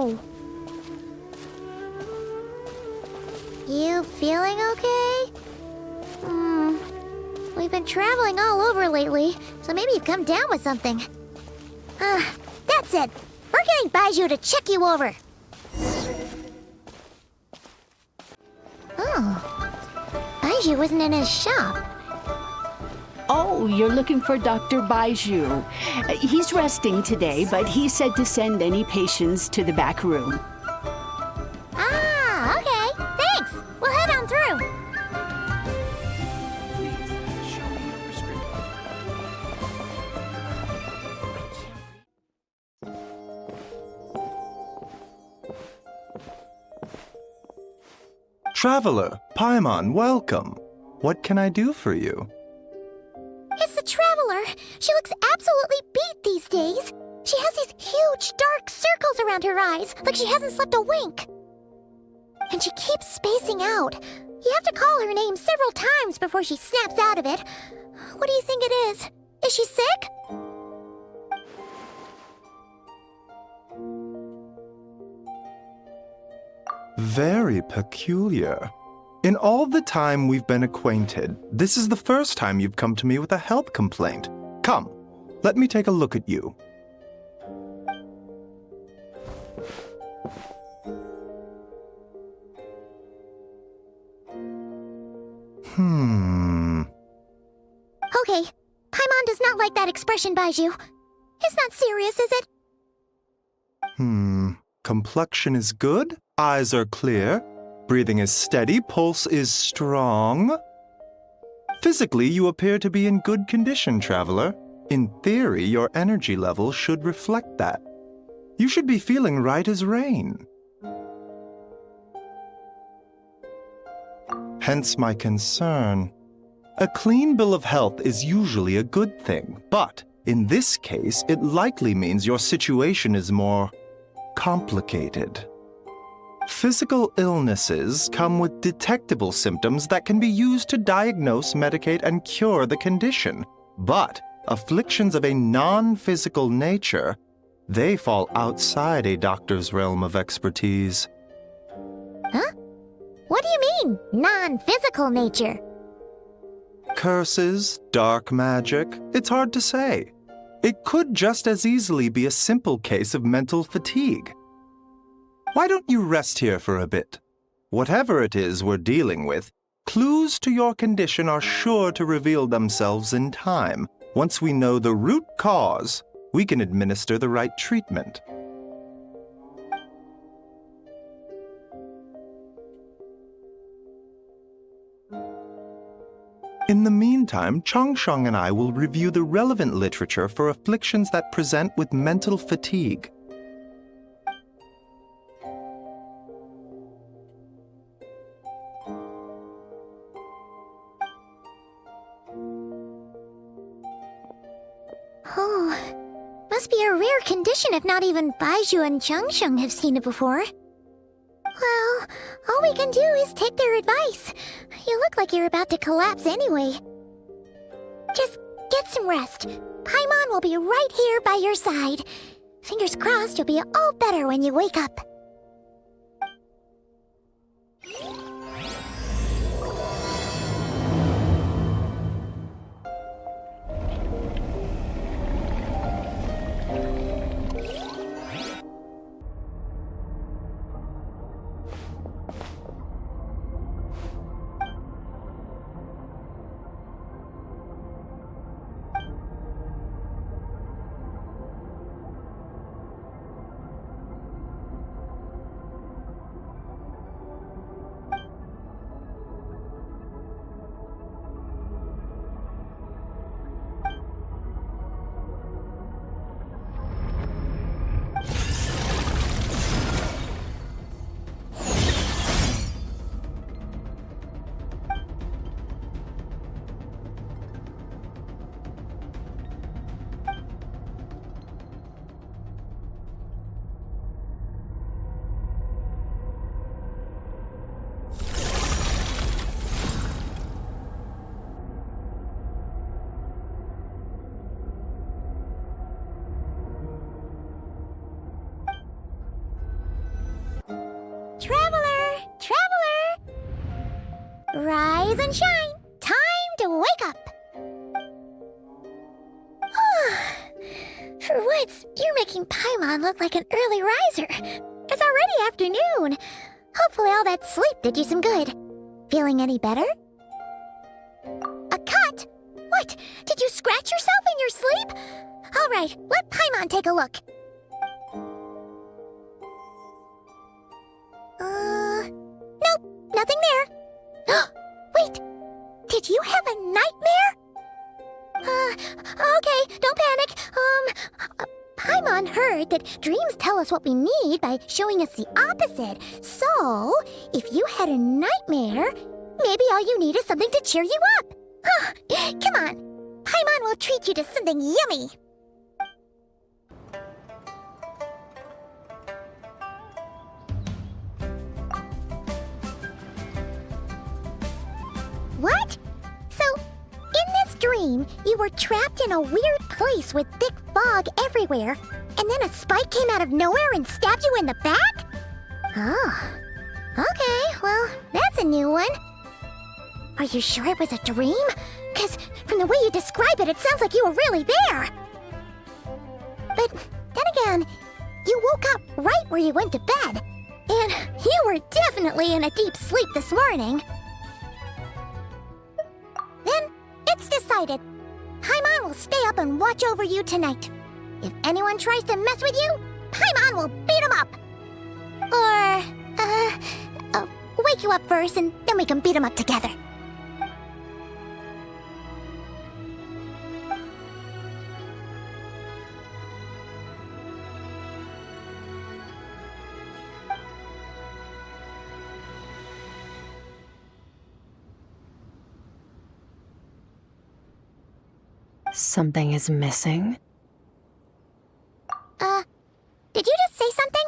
Ow! You feeling okay? We've been traveling all over lately, so maybe you've come down with something. That's it! We're getting Baiju to check you over! Oh. Baiju wasn't in his shop. Oh, you're looking for Dr. Baiju. He's resting today, but he said to send any patients to the back room. Ah, okay. Thanks. We'll head on through. Please show me your prescription. Traveler, Paimon, welcome. What can I do for you? It's the Traveler. She looks absolutely beat these days. She has these huge dark circles around her eyes, like she hasn't slept a wink. And she keeps spacing out. You have to call her name several times before she snaps out of it. What do you think it is? Is she sick? Very peculiar. In all the time we've been acquainted, this is the first time you've come to me with a health complaint. Come, let me take a look at you. Okay, Paimon does not like that expression, Baiju. It's not serious, is it? Complexion is good, eyes are clear, breathing is steady, pulse is strong. Physically, you appear to be in good condition, Traveler. In theory, your energy level should reflect that. You should be feeling right as rain. Hence my concern. A clean bill of health is usually a good thing, but in this case, it likely means your situation is more complicated. Physical illnesses come with detectable symptoms that can be used to diagnose, medicate, and cure the condition. But afflictions of a non-physical nature, they fall outside a doctor's realm of expertise. Huh? What do you mean, non-physical nature? Curses, dark magic, it's hard to say. It could just as easily be a simple case of mental fatigue. Why don't you rest here for a bit? Whatever it is we're dealing with, clues to your condition are sure to reveal themselves in time. Once we know the root cause, we can administer the right treatment. In the meantime, Changsheng and I will review the relevant literature for afflictions that present with mental fatigue. Oh, must be a rare condition if not even Baiju and Changsheng have seen it before. Well, all we can do is take their advice. You look like you're about to collapse anyway. Just get some rest. Paimon will be right here by your side. Fingers crossed you'll be all better when you wake up. Rise and shine. Time to wake up. For once, you're making Paimon look like an early riser. It's already afternoon. Hopefully all that sleep did you some good. Feeling any better? A cut? What? Did you scratch yourself in your sleep? All right, let Paimon take a look. Nope, nothing there. Wait, did you have a nightmare? Okay, don't panic. Paimon heard that dreams tell us what we need by showing us the opposite. So, if you had a nightmare, maybe all you need is something to cheer you up. Come on, Paimon will treat you to something yummy. What? So, in this dream, you were trapped in a weird place with thick fog everywhere, and then a spike came out of nowhere and stabbed you in the back? Oh. Okay, well, that's a new one. Are you sure it was a dream? 'Cause from the way you describe it, it sounds like you were really there. But then again, you woke up right where you went to bed, and you were definitely in a deep sleep this morning. Then, it's decided. Paimon will stay up and watch over you tonight. If anyone tries to mess with you, Paimon will beat him up. Or, wake you up first, and then we can beat him up together. Something is missing. Did you just say something?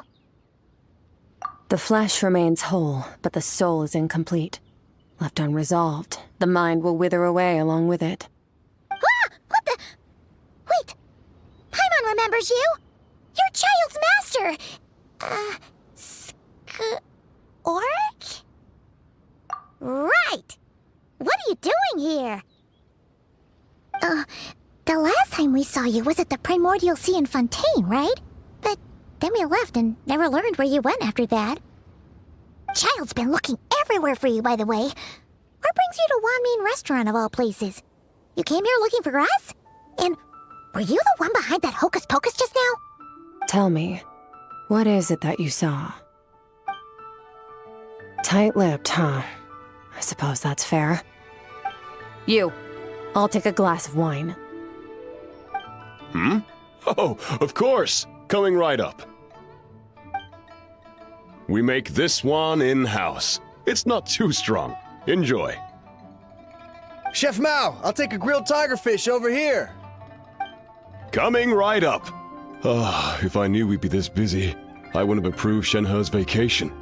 The flesh remains whole, but the soul is incomplete. Left unresolved, the mind will wither away along with it. Ah! What the? Wait! Paimon remembers you! Your child's master! Skirk? Right! What are you doing here? The last time we saw you was at the Primordial Sea in Fontaine, right? But then we left and never learned where you went after that. Child's been looking everywhere for you, by the way. What brings you to Wanmean Restaurant of all places? You came here looking for us? And were you the one behind that hocus pocus just now? Tell me, what is it that you saw? Tight-lipped, huh? I suppose that's fair. You, I'll take a glass of wine. Hmm? Oh, of course! Coming right up. We make this one in-house. It's not too strong. Enjoy. Chef Mao, I'll take a grilled tigerfish over here. Coming right up. Ah, if I knew we'd be this busy, I wouldn't have approved Shenhe's vacation.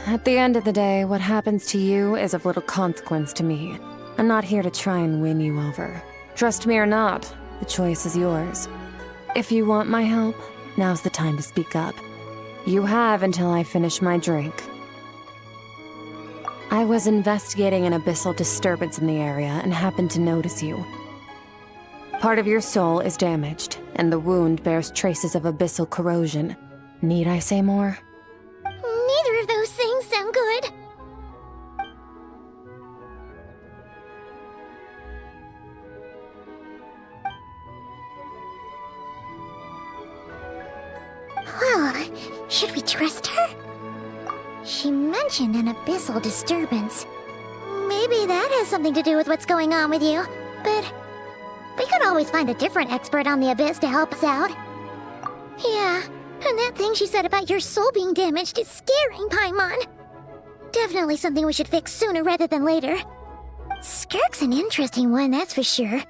At the end of the day, what happens to you is of little consequence to me. I'm not here to try and win you over. Trust me or not, the choice is yours. If you want my help, now's the time to speak up. You have until I finish my drink. I was investigating an abyssal disturbance in the area and happened to notice you. Part of your soul is damaged, and the wound bears traces of abyssal corrosion. Need I say more? Neither of those things sound good. Well, should we trust her? She mentioned an abyssal disturbance. Maybe that has something to do with what's going on with you. But we could always find a different expert on the abyss to help us out. Yeah, and that thing she said about your soul being damaged is scaring Paimon. Definitely something we should fix sooner rather than later. Skirk's an interesting one, that's for sure.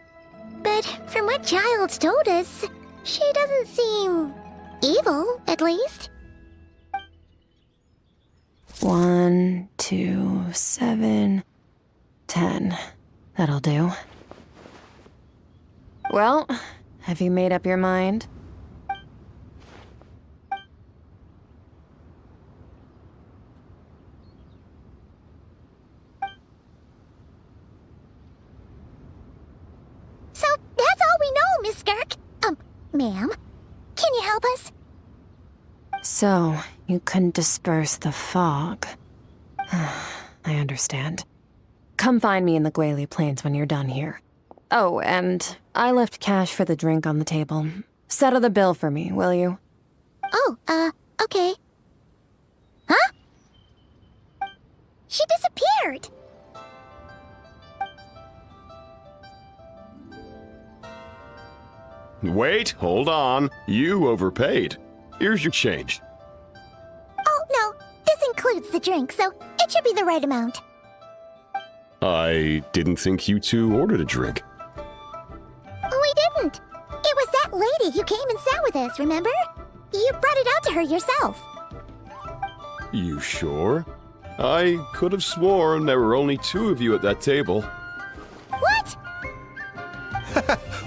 But from what Child's told us, she doesn't seem evil, at least. 1, 2, 7, 10. That'll do. Well, have you made up your mind? ma'am. Can you help us? So, you couldn't disperse the fog. I understand. Come find me in the Gwali Plains when you're done here. Oh, and I left cash for the drink on the table. Settle the bill for me, will you? Oh, okay. Huh? She disappeared! Wait, hold on. You overpaid. Here's your change. Oh, no. This includes the drink, so it should be the right amount. I didn't think you two ordered a drink. We didn't. It was that lady who came and sat with us, remember? You brought it out to her yourself. You sure? I could have sworn there were only 2 of you at that table. What?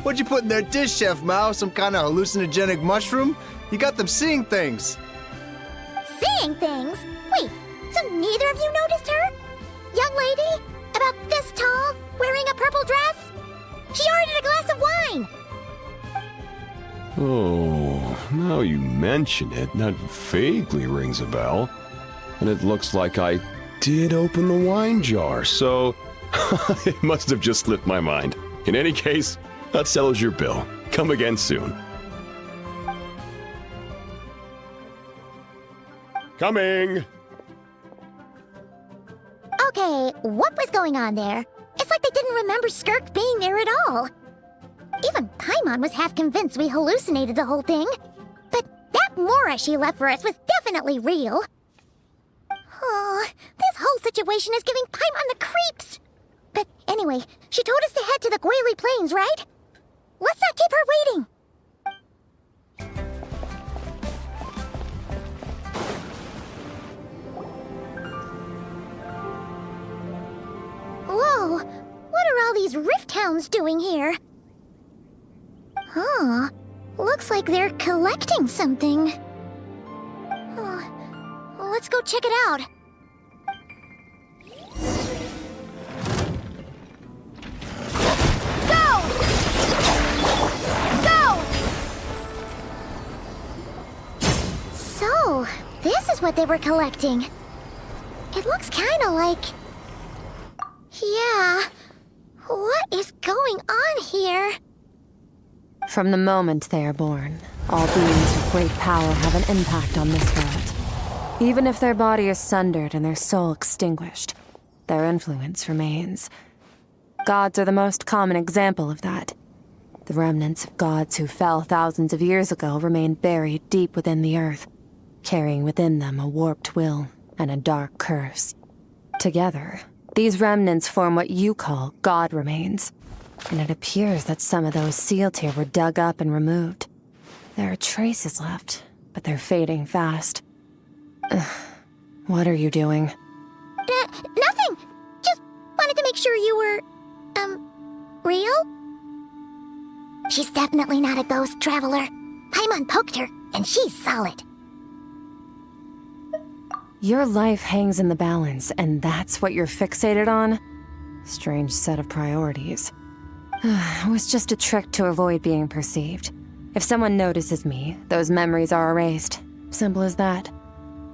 What'd you put in their dish, Chef Mao? Some kind of hallucinogenic mushroom? You got them seeing things. Seeing things? Wait, so neither of you noticed her? Young lady? About this tall, wearing a purple dress? She ordered a glass of wine! Oh, now you mention it, that vaguely rings a bell. And it looks like I did open the wine jar, so it must have just slipped my mind. In any case, that settles your bill. Come again soon. Coming! Okay, what was going on there? It's like they didn't remember Skirk being there at all. Even Paimon was half convinced we hallucinated the whole thing. But that Mora she left for us was definitely real. Oh, this whole situation is giving Paimon the creeps. But anyway, she told us to head to the Gwali Plains, right? Let's not keep her waiting. Whoa, what are all these rift hounds doing here? Huh, looks like they're collecting something. Oh, let's go check it out. Go! Go! So, this is what they were collecting. It looks kinda like... Yeah, what is going on here? From the moment they are born, all beings with great power have an impact on this world. Even if their body is sundered and their soul extinguished, their influence remains. Gods are the most common example of that. The remnants of gods who fell thousands of years ago remain buried deep within the earth, carrying within them a warped will and a dark curse. Together, these remnants form what you call god remains, and it appears that some of those sealed here were dug up and removed. There are traces left, but they're fading fast. What are you doing? Nothing! Just wanted to make sure you were, real? She's definitely not a ghost traveler. Paimon poked her, and she's solid. Your life hangs in the balance, and that's what you're fixated on? Strange set of priorities. It was just a trick to avoid being perceived. If someone notices me, those memories are erased. Simple as that.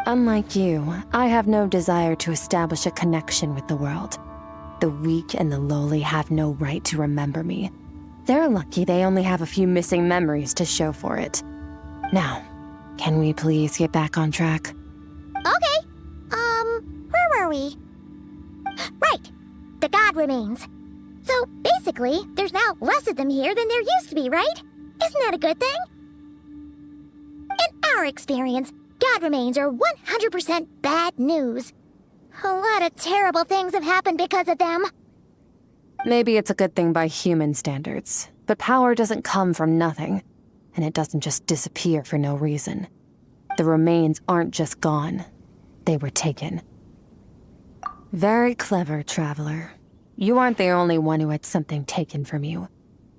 Unlike you, I have no desire to establish a connection with the world. The weak and the lowly have no right to remember me. They're lucky they only have a few missing memories to show for it. Now, can we please get back on track? Okay. Where were we? Right. The god remains. So, basically, there's now less of them here than there used to be, right? Isn't that a good thing? In our experience, god remains are 100% bad news. A lot of terrible things have happened because of them. Maybe it's a good thing by human standards, but power doesn't come from nothing, and it doesn't just disappear for no reason. The remains aren't just gone. They were taken. Very clever, traveler. You aren't the only one who had something taken from you.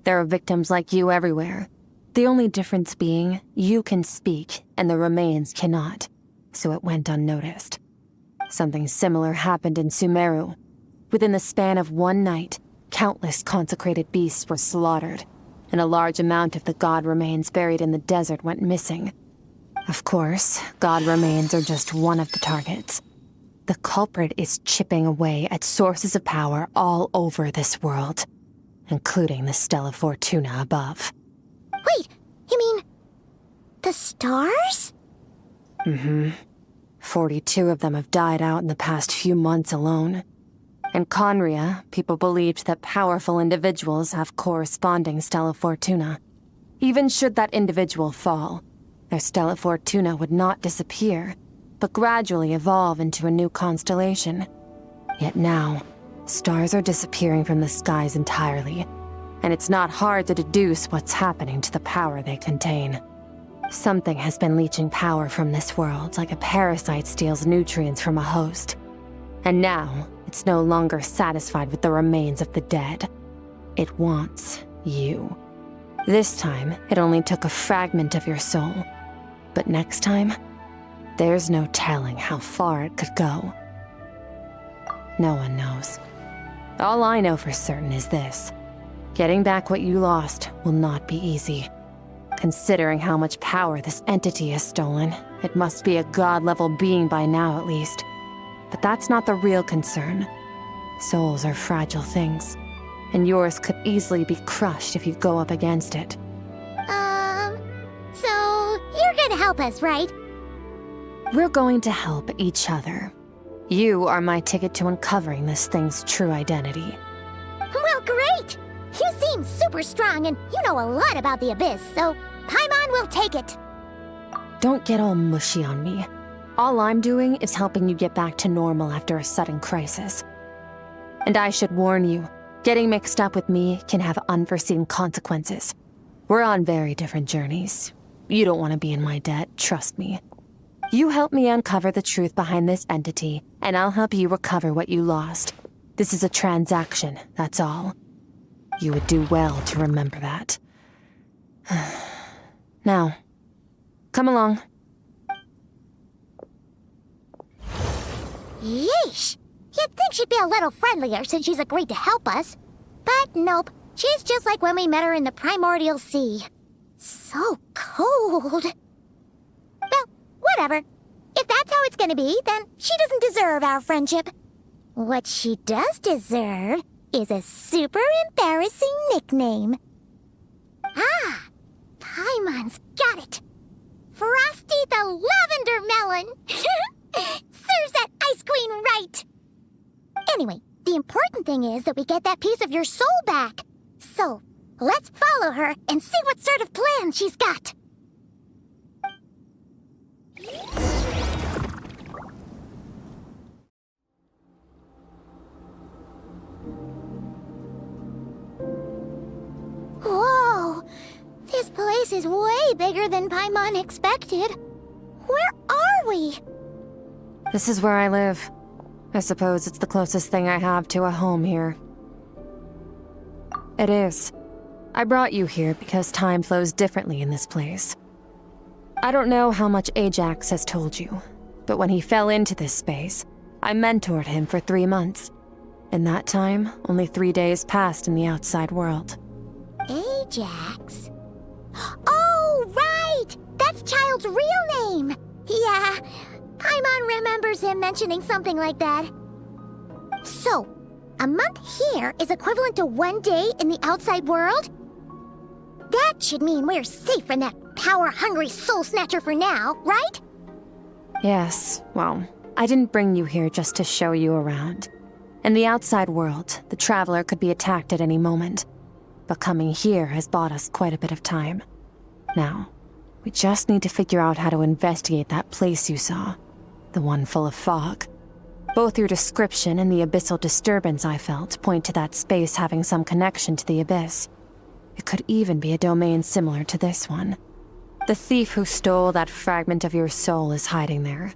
There are victims like you everywhere. The only difference being, you can speak, and the remains cannot, so it went unnoticed. Something similar happened in Sumeru. Within the span of one night, countless consecrated beasts were slaughtered, and a large amount of the god remains buried in the desert went missing. Of course, god remains are just one of the targets. The culprit is chipping away at sources of power all over this world, including the Stella Fortuna above. Wait, you mean the stars? 42 of them have died out in the past few months alone. In Conria, people believed that powerful individuals have corresponding Stella Fortuna. Even should that individual fall, their Stella Fortuna would not disappear, but gradually evolve into a new constellation. Yet now, stars are disappearing from the skies entirely, and it's not hard to deduce what's happening to the power they contain. Something has been leeching power from this world like a parasite steals nutrients from a host. And now, it's no longer satisfied with the remains of the dead. It wants you. This time, it only took a fragment of your soul. But next time, there's no telling how far it could go. No one knows. All I know for certain is this. Getting back what you lost will not be easy. Considering how much power this entity has stolen, it must be a god-level being by now at least. But that's not the real concern. Souls are fragile things, and yours could easily be crushed if you go up against it. So you're gonna help us, right? We're going to help each other. You are my ticket to uncovering this thing's true identity. Well, great! You seem super strong and you know a lot about the Abyss, so Paimon will take it. Don't get all mushy on me. All I'm doing is helping you get back to normal after a sudden crisis. And I should warn you, getting mixed up with me can have unforeseen consequences. We're on very different journeys. You don't want to be in my debt, trust me. You help me uncover the truth behind this entity, and I'll help you recover what you lost. This is a transaction, that's all. You would do well to remember that. Now, come along. Yeesh! You'd think she'd be a little friendlier since she's agreed to help us. But nope, she's just like when we met her in the primordial sea. So cold. Well, whatever. If that's how it's gonna be, then she doesn't deserve our friendship. What she does deserve is a super embarrassing nickname. Ah, Paimon's got it. Frosty the Lavender Melon. Serves that ice queen right. Anyway, the important thing is that we get that piece of your soul back. So, let's follow her and see what sort of plan she's got. Whoa! This place is way bigger than Paimon expected. Where are we? This is where I live. I suppose it's the closest thing I have to a home here. It is. I brought you here because time flows differently in this place. I don't know how much Ajax has told you, but when he fell into this space, I mentored him for 3 months. In that time, only 3 days passed in the outside world. Ajax? Oh, right! That's Child's real name! Yeah, Paimon remembers him mentioning something like that. So, a month here is equivalent to 1 day in the outside world? That should mean we're safe from that power-hungry soul snatcher for now, right? Yes, well, I didn't bring you here just to show you around. In the outside world, the Traveler could be attacked at any moment. But coming here has bought us quite a bit of time. Now, we just need to figure out how to investigate that place you saw. The one full of fog. Both your description and the abyssal disturbance I felt point to that space having some connection to the Abyss. It could even be a domain similar to this one. The thief who stole that fragment of your soul is hiding there.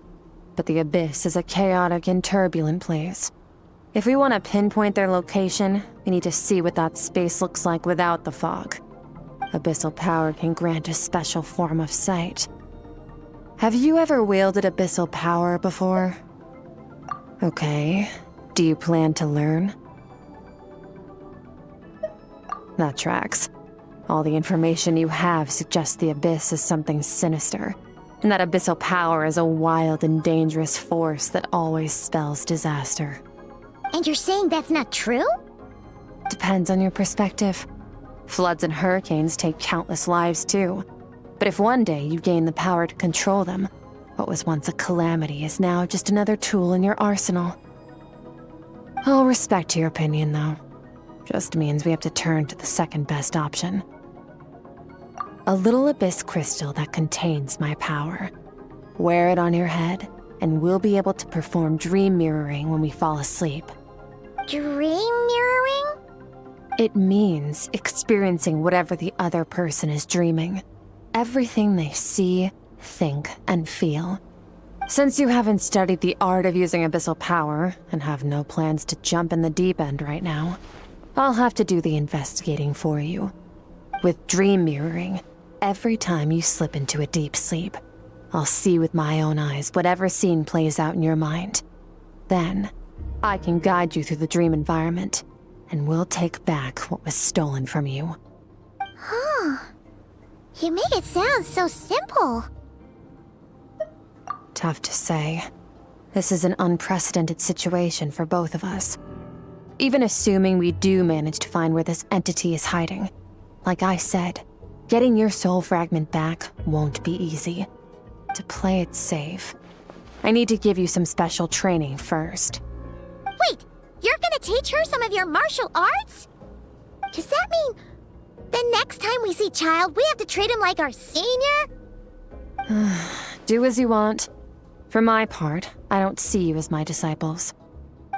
But the Abyss is a chaotic and turbulent place. If we want to pinpoint their location, we need to see what that space looks like without the fog. Abyssal power can grant a special form of sight. Have you ever wielded abyssal power before? Okay. Do you plan to learn? That tracks. All the information you have suggests the Abyss is something sinister, and that abyssal power is a wild and dangerous force that always spells disaster. And you're saying that's not true? Depends on your perspective. Floods and hurricanes take countless lives too. But if one day you gain the power to control them, what was once a calamity is now just another tool in your arsenal. I'll respect your opinion, though. Just means we have to turn to the second best option. A little abyss crystal that contains my power. Wear it on your head, and we'll be able to perform dream mirroring when we fall asleep. Dream mirroring? It means experiencing whatever the other person is dreaming. Everything they see, think, and feel. Since you haven't studied the art of using abyssal power, and have no plans to jump in the deep end right now, I'll have to do the investigating for you. With dream mirroring, every time you slip into a deep sleep, I'll see with my own eyes whatever scene plays out in your mind. Then, I can guide you through the dream environment, and we'll take back what was stolen from you. Huh. You make it sound so simple. Tough to say. This is an unprecedented situation for both of us. Even assuming we do manage to find where this entity is hiding, like I said, getting your soul fragment back won't be easy. To play it safe, I need to give you some special training first. Wait, you're gonna teach her some of your martial arts? Does that mean the next time we see Child, we have to treat him like our senior? Do as you want. For my part, I don't see you as my disciples.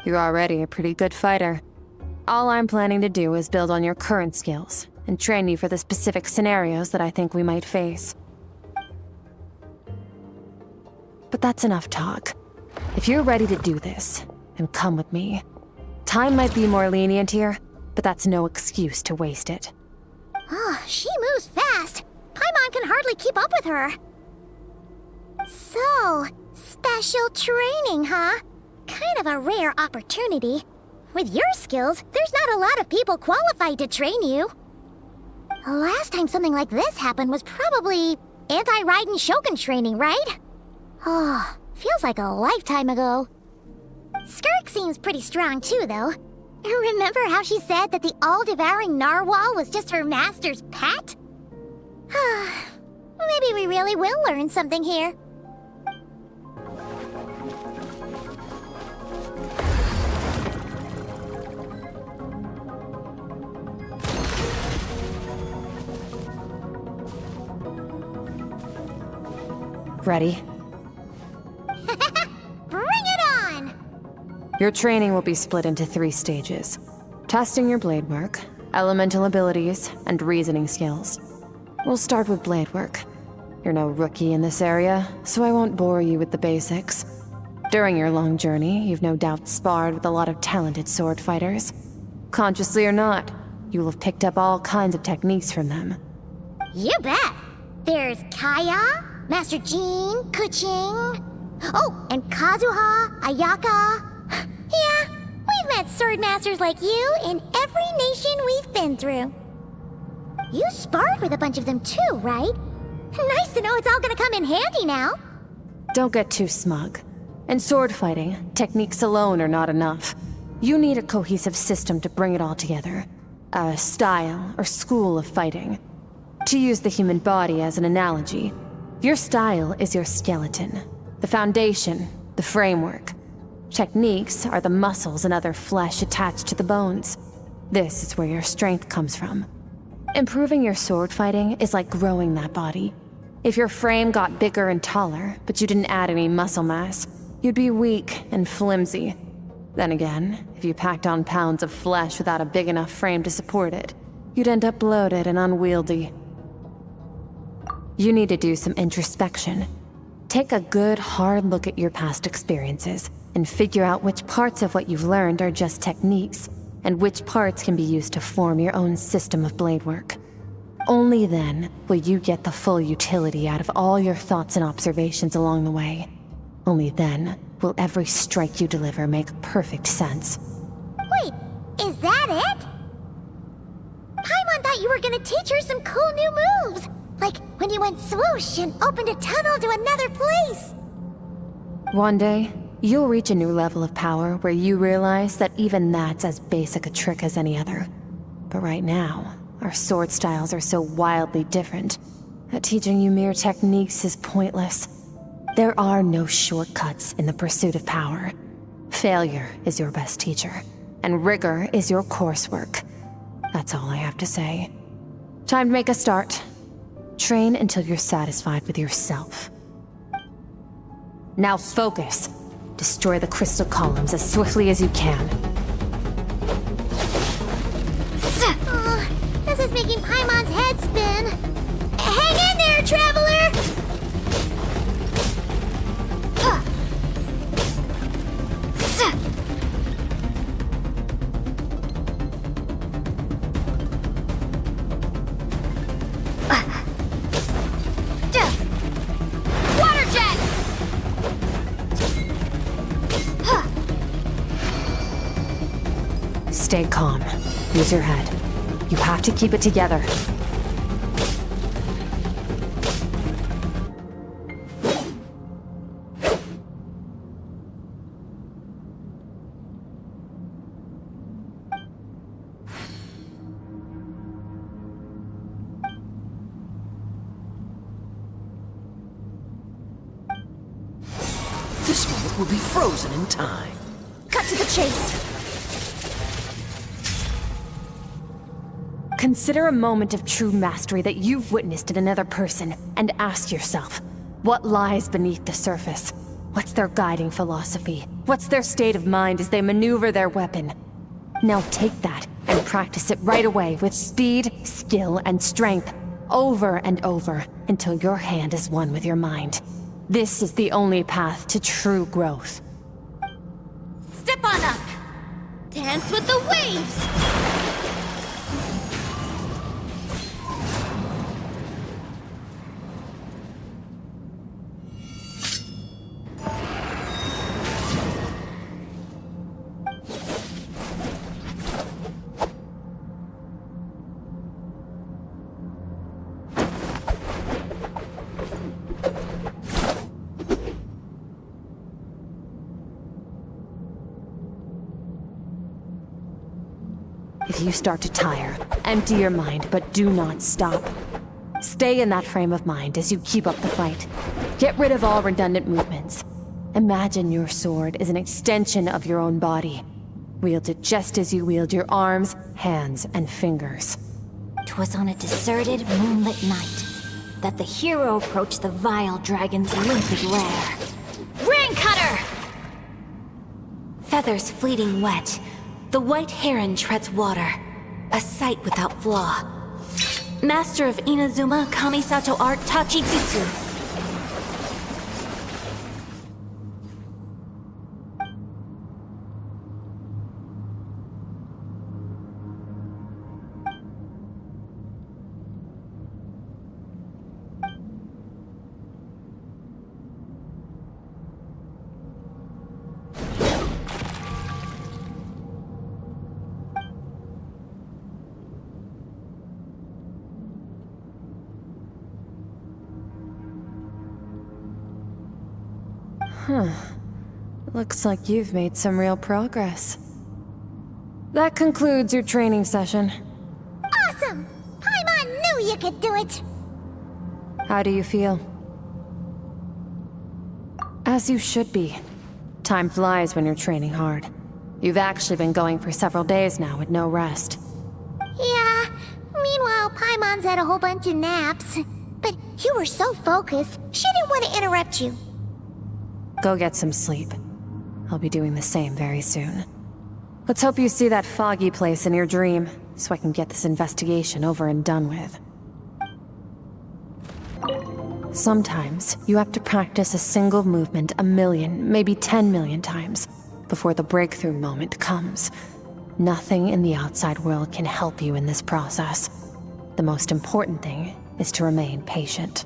You're already a pretty good fighter. All I'm planning to do is build on your current skills and train you for the specific scenarios that I think we might face. But that's enough talk. If you're ready to do this, then come with me. Time might be more lenient here, but that's no excuse to waste it. Oh, she moves fast. Paimon can hardly keep up with her. So, special training, huh? Kind of a rare opportunity. With your skills, there's not a lot of people qualified to train you. The last time something like this happened was probably anti-Raiden Shogun training, right? Oh, feels like a lifetime ago. Skirk seems pretty strong too, though. Remember how she said that the all-devouring narwhal was just her master's pet? Maybe we really will learn something here. Ready? Bring it on! Your training will be split into 3 stages. Testing your blade work, elemental abilities, and reasoning skills. We'll start with blade work. You're no rookie in this area, so I won't bore you with the basics. During your long journey, you've no doubt sparred with a lot of talented sword fighters. Consciously or not, you'll have picked up all kinds of techniques from them. You bet! There's Kaya, Master Jean, Kuching... Oh, and Kazuha, Ayaka... Yeah, we've met sword masters like you in every nation we've been through. You sparred with a bunch of them too, right? Nice to know it's all gonna come in handy now. Don't get too smug. In sword fighting, techniques alone are not enough. You need a cohesive system to bring it all together. A style or school of fighting. To use the human body as an analogy, your style is your skeleton, the foundation, the framework. Techniques are the muscles and other flesh attached to the bones. This is where your strength comes from. Improving your sword fighting is like growing that body. If your frame got bigger and taller, but you didn't add any muscle mass, you'd be weak and flimsy. Then again, if you packed on pounds of flesh without a big enough frame to support it, you'd end up bloated and unwieldy. You need to do some introspection. Take a good, hard look at your past experiences and figure out which parts of what you've learned are just techniques, and which parts can be used to form your own system of blade work. Only then will you get the full utility out of all your thoughts and observations along the way. Only then will every strike you deliver make perfect sense. Wait, is that it? Paimon thought you were were gonna teach her some cool new moves. Like when you went swoosh and opened a tunnel to another place. One day, you'll reach a new level of power where you realize that even that's as basic a trick as any other. But right now, our sword styles are so wildly different that teaching you mere techniques is pointless. There are no shortcuts in the pursuit of power. Failure is your best teacher, and rigor is your coursework. That's all I have to say. Time to make a start. Train until you're satisfied with yourself. Now focus. Destroy the crystal columns as swiftly as you can. Oh, this is making Paimon's head spin. Hang in there, traveler! Water jet! Stay calm. Use your head. You have to keep it together. This moment will be frozen in time. Cut to the chase. Consider a moment of true mastery that you've witnessed in another person, and ask yourself, what lies beneath the surface? What's their guiding philosophy? What's their state of mind as they maneuver their weapon? Now take that and practice it right away with speed, skill, and strength, over and over, until your hand is one with your mind. This is the only path to true growth. Step on up. Dance with the waves. If you start to tire, empty your mind, but do not stop. Stay in that frame of mind as you keep up the fight. Get rid of all redundant movements. Imagine your sword is an extension of your own body. Wield it just as you wield your arms, hands, and fingers. 'Twas on a deserted, moonlit night that the hero approached the vile dragon's limpid lair. Ring cutter! Feathers fleeting wet, the white heron treads water, a sight without flaw. Master of Inazuma Kamisato art Tachijutsu. Looks like you've made some real progress. That concludes your training session. Awesome! Paimon knew you could do it! How do you feel? As you should be. Time flies when you're training hard. You've actually been going for several days now with no rest. Yeah, meanwhile Paimon's had a whole bunch of naps. But you were so focused, she didn't want to interrupt you. Go get some sleep. I'll be doing the same very soon. Let's hope you see that foggy place in your dream, so I can get this investigation over and done with. Sometimes, you have to practice a single movement 1,000,000, maybe 10 million times, before the breakthrough moment comes. Nothing in the outside world can help you in this process. The most important thing is to remain patient.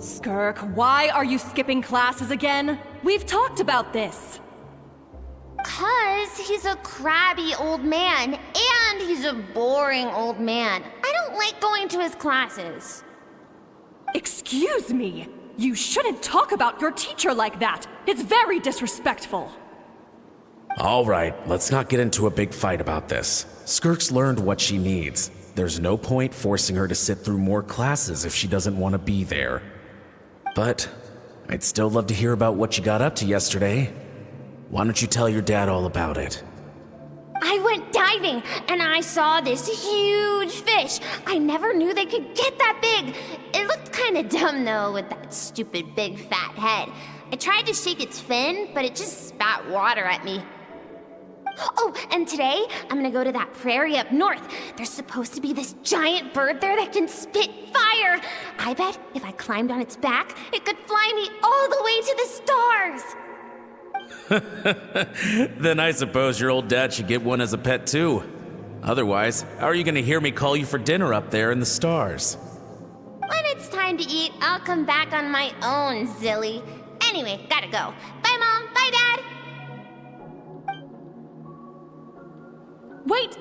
Skirk, why are you skipping classes again? We've talked about this. 'Cause he's a crabby old man, and he's a boring old man. I don't like going to his classes. Excuse me. You shouldn't talk about your teacher like that. It's very disrespectful. All right, let's not get into a big fight about this. Skirk's learned what she needs. There's no point forcing her to sit through more classes if she doesn't want to be there. But I'd still love to hear about what you got up to yesterday. Why don't you tell your dad all about it? I went diving, and I saw this huge fish. I never knew they could get that big. It looked kind of dumb, though, with that stupid big fat head. I tried to shake its fin, but it just spat water at me. Oh, and today, I'm gonna go to that prairie up north. There's supposed to be this giant bird there that can spit fire. I bet if I climbed on its back, it could fly me all the way to the stars. Then I suppose your old dad should get one as a pet too. Otherwise, how are you gonna hear me call you for dinner up there in the stars? When it's time to eat, I'll come back on my own, Zilly. Anyway, gotta go. Bye, Mom. Bye, Dad. Wait!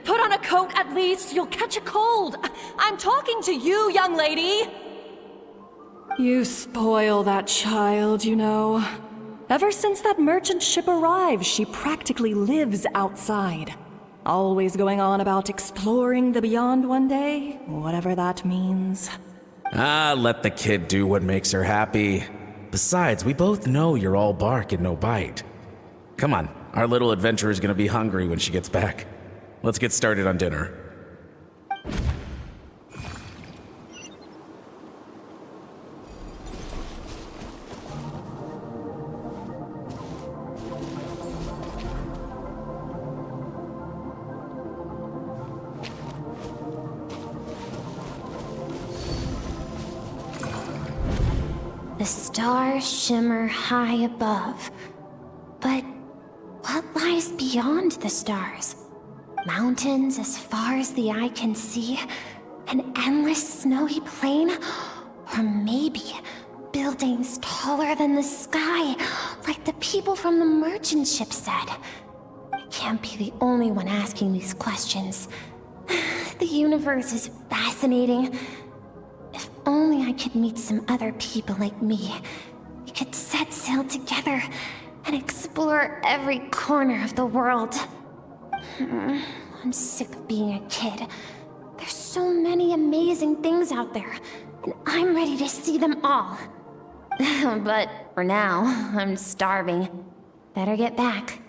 Put on a coat at least. You'll catch a cold. I'm talking to you, young lady. You spoil that child, you know. Ever since that merchant ship arrived, she practically lives outside. Always going on about exploring the beyond one day, whatever that means. Let the kid do what makes her happy. Besides, we both know you're all bark and no bite. Come on, our little adventurer is gonna be hungry when she gets back. Let's get started on dinner. The stars shimmer high above. But what lies beyond the stars? Mountains as far as the eye can see? An endless snowy plain? Or maybe buildings taller than the sky, like the people from the merchant ship said? I can't be the only one asking these questions. The universe is fascinating. If only I could meet some other people like me. We could set sail together and explore every corner of the world. I'm sick of being a kid. There's so many amazing things out there, and I'm ready to see them all. But for now, I'm starving. Better get back.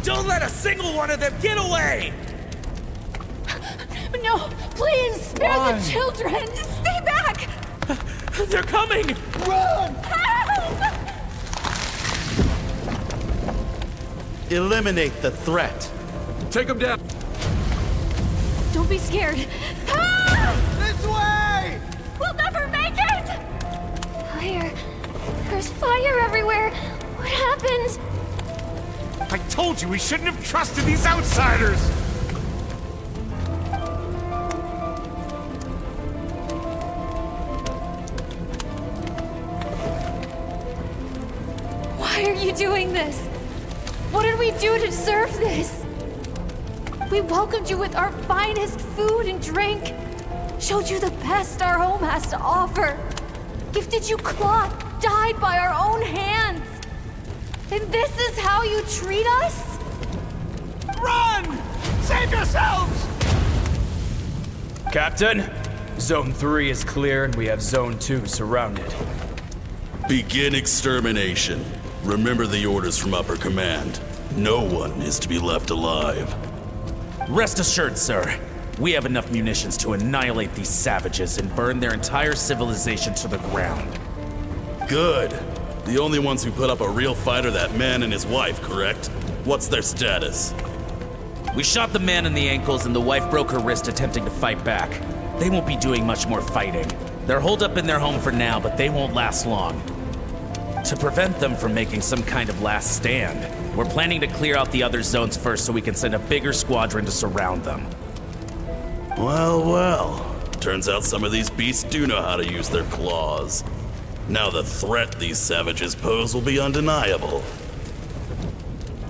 Don't let a single one of them get away! No, please, spare the children! Stay back! They're coming! Run! Help! Eliminate the threat. Take them down. Don't be scared. This way! We'll never make it! Fire. There's fire everywhere. What happened? I told you we shouldn't have trusted these outsiders! Why are you doing this? What did we do to deserve this? We welcomed you with our finest food and drink, showed you the best our home has to offer, gifted you cloth dyed by our own hands. And this is how you treat us? Run! Save yourselves! Captain, Zone 3 is clear and we have Zone 2 surrounded. Begin extermination. Remember the orders from upper command. No one is to be left alive. Rest assured, sir. We have enough munitions to annihilate these savages and burn their entire civilization to the ground. Good. The only ones who put up a real fight are that man and his wife, correct? What's their status? We shot the man in the ankles and the wife broke her wrist attempting to fight back. They won't be doing much more fighting. They're holed up in their home for now, but they won't last long. To prevent them from making some kind of last stand, we're planning to clear out the other zones first so we can send a bigger squadron to surround them. Well, well. Turns out some of these beasts do know how to use their claws. Now the threat these savages pose will be undeniable.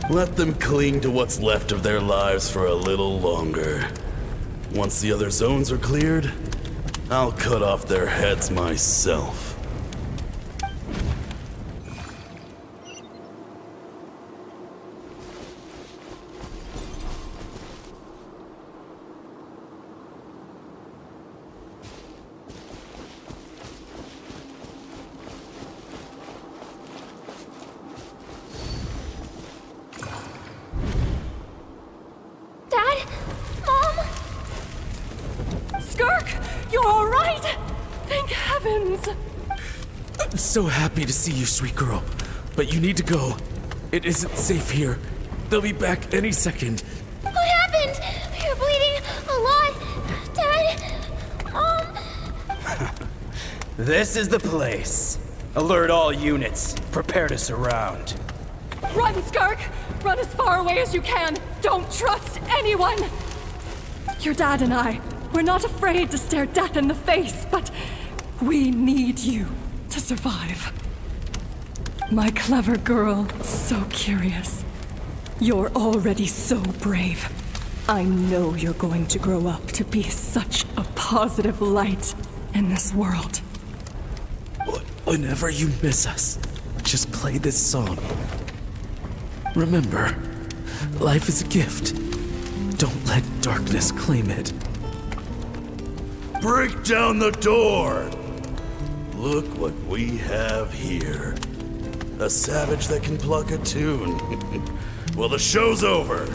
Let them cling to what's left of their lives for a little longer. Once the other zones are cleared, I'll cut off their heads myself. Dad? Mom? Skirk, you're all right? Thank heavens. I'm so happy to see you, sweet girl. But you need to go. It isn't safe here. They'll be back any second. What happened? You're bleeding a lot. Dad? Mom? This is the place. Alert all units. Prepare to surround. Run, Skirk! Run as far away as you can! Don't trust anyone! Your dad and I, we're not afraid to stare death in the face, but we need you to survive. My clever girl, so curious. You're already so brave. I know you're going to grow up to be such a positive light in this world. Whenever you miss us, just play this song. Remember, life is a gift. Don't let darkness claim it. Break down the door! Look what we have here. A savage that can pluck a tune. Well, the show's over.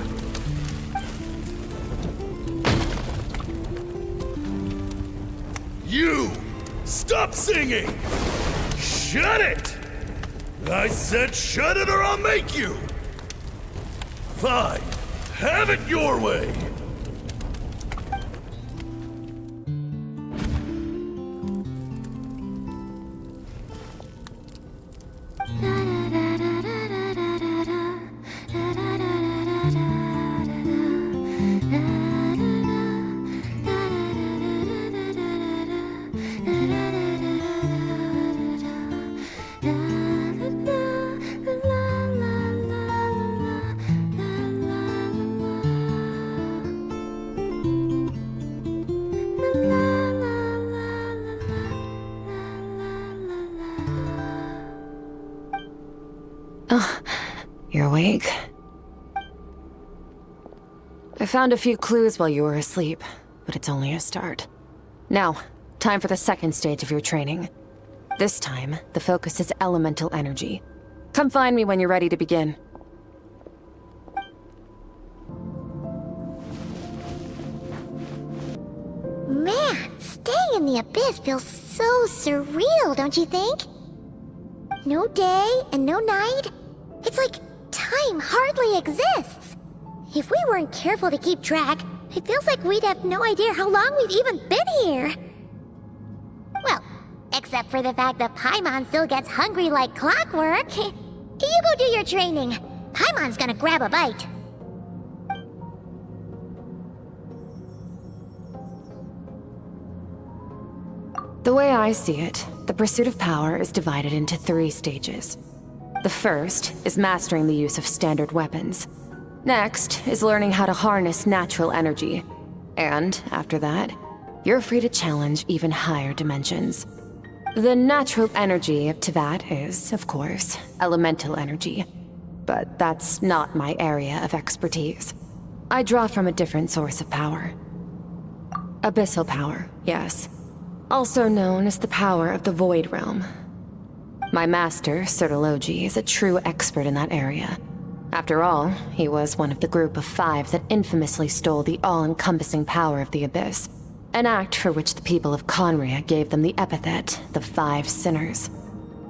You! Stop singing! Shut it! I said shut it or I'll make you! Fine. Have it your way! You're awake? I found a few clues while you were asleep, but it's only a start. Now, time for the second stage of your training. This time, the focus is elemental energy. Come find me when you're ready to begin. Man, staying in the abyss feels so surreal, don't you think? No day and no night. It's like time hardly exists. If we weren't careful to keep track, it feels like we'd have no idea how long we've even been here. Well, except for the fact that Paimon still gets hungry like clockwork. You go do your training. Paimon's gonna grab a bite. The way I see it, the pursuit of power is divided into 3 stages. The first is mastering the use of standard weapons. Next is learning how to harness natural energy. And after that, you're free to challenge even higher dimensions. The natural energy of Teyvat is, of course, elemental energy. But that's not my area of expertise. I draw from a different source of power. Abyssal power, yes. Also known as the power of the Void Realm. My master, Sertologi, is a true expert in that area. After all, he was one of the group of 5 that infamously stole the all-encompassing power of the Abyss, an act for which the people of Conria gave them the epithet, the 5 Sinners.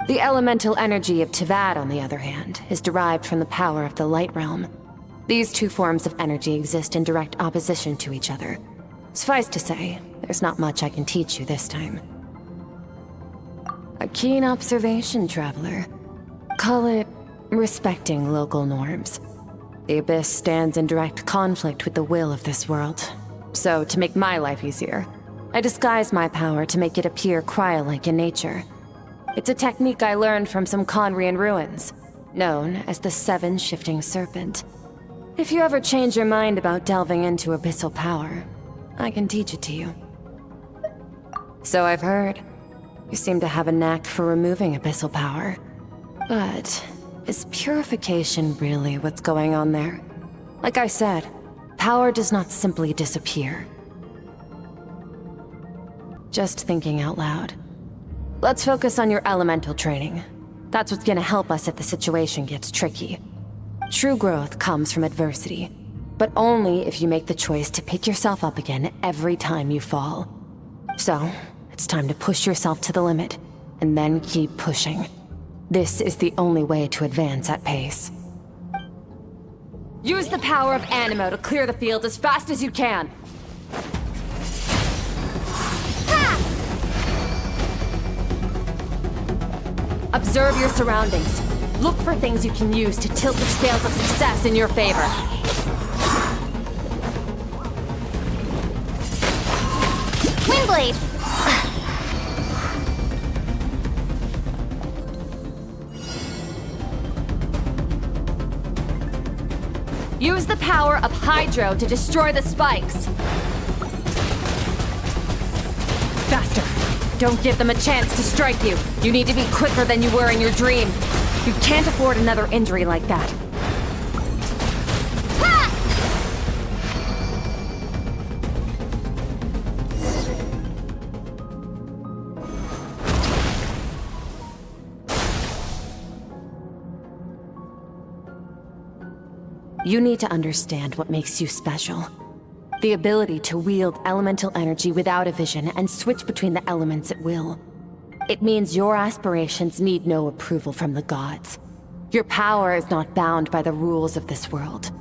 The elemental energy of Tivad, on the other hand, is derived from the power of the Light Realm. These 2 forms of energy exist in direct opposition to each other. Suffice to say, there's not much I can teach you this time. A keen observation, traveler. Call it respecting local norms. The Abyss stands in direct conflict with the will of this world. So, to make my life easier, I disguise my power to make it appear cryo-like in nature. It's a technique I learned from some Conrian ruins, known as the 7 Shifting Serpent. If you ever change your mind about delving into abyssal power, I can teach it to you. So I've heard. You seem to have a knack for removing abyssal power. But is purification really what's going on there? Like I said, power does not simply disappear. Just thinking out loud. Let's focus on your elemental training. That's what's gonna help us if the situation gets tricky. True growth comes from adversity, but only if you make the choice to pick yourself up again every time you fall. So, it's time to push yourself to the limit, and then keep pushing. This is the only way to advance at pace. Use the power of Animo to clear the field as fast as you can! Observe your surroundings. Look for things you can use to tilt the scales of success in your favor. Windblade! Use the power of Hydro to destroy the spikes. Faster. Don't give them a chance to strike you. You need to be quicker than you were in your dream. You can't afford another injury like that. You need to understand what makes you special. The ability to wield elemental energy without a vision and switch between the elements at will. It means your aspirations need no approval from the gods. Your power is not bound by the rules of this world.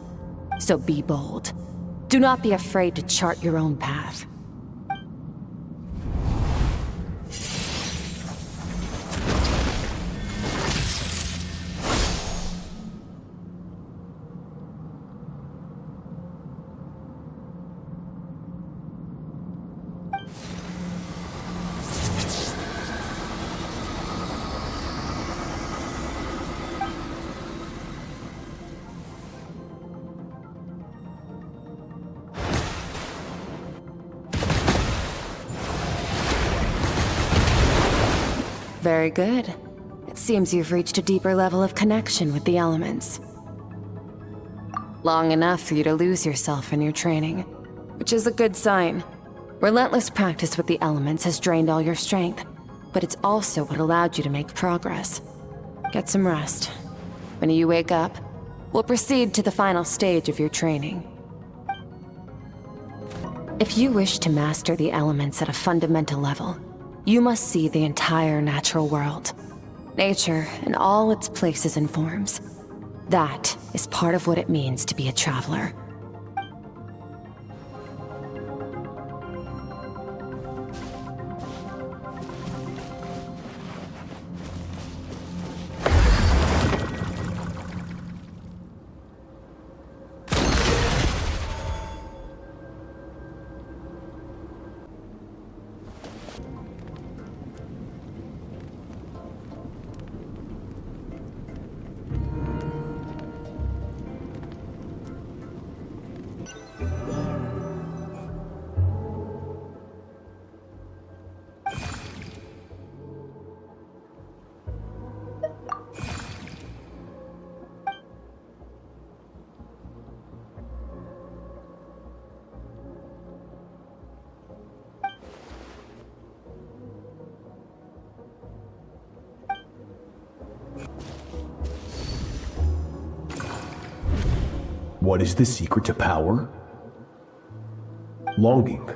So be bold. Do not be afraid to chart your own path. Very good. It seems you've reached a deeper level of connection with the elements. Long enough for you to lose yourself in your training, which is a good sign. Relentless practice with the elements has drained all your strength, but it's also what allowed you to make progress. Get some rest. When you wake up, we'll proceed to the final stage of your training. If you wish to master the elements at a fundamental level, you must see the entire natural world. Nature in all its places and forms. That is part of what it means to be a traveler. what is the secret to power? Longing,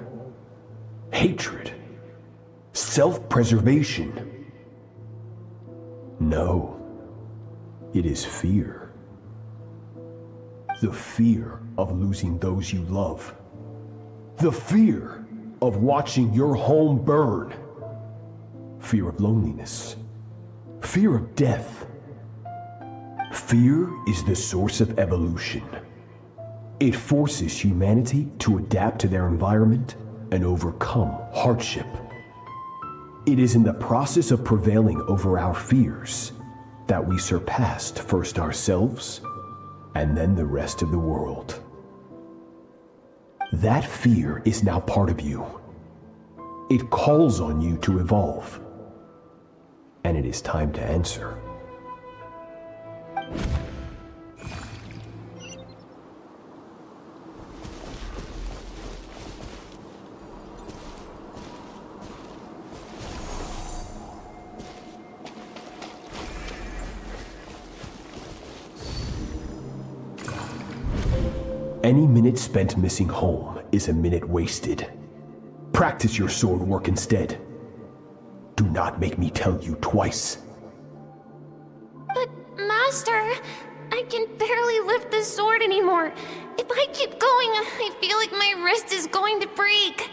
hatred, self-preservation. No, it is fear. The fear of losing those you love. The fear of watching your home burn. Fear of loneliness. Fear of death. Fear is the source of evolution. It forces humanity to adapt to their environment and overcome hardship. It is in the process of prevailing over our fears that we surpassed first ourselves and then the rest of the world. That fear is now part of you. It calls on you to evolve. And it is time to answer. Any minute spent missing home is a minute wasted. Practice your sword work instead. Do not make me tell you twice. But, Master, I can barely lift the sword anymore. If I keep going, I feel like my wrist is going to break.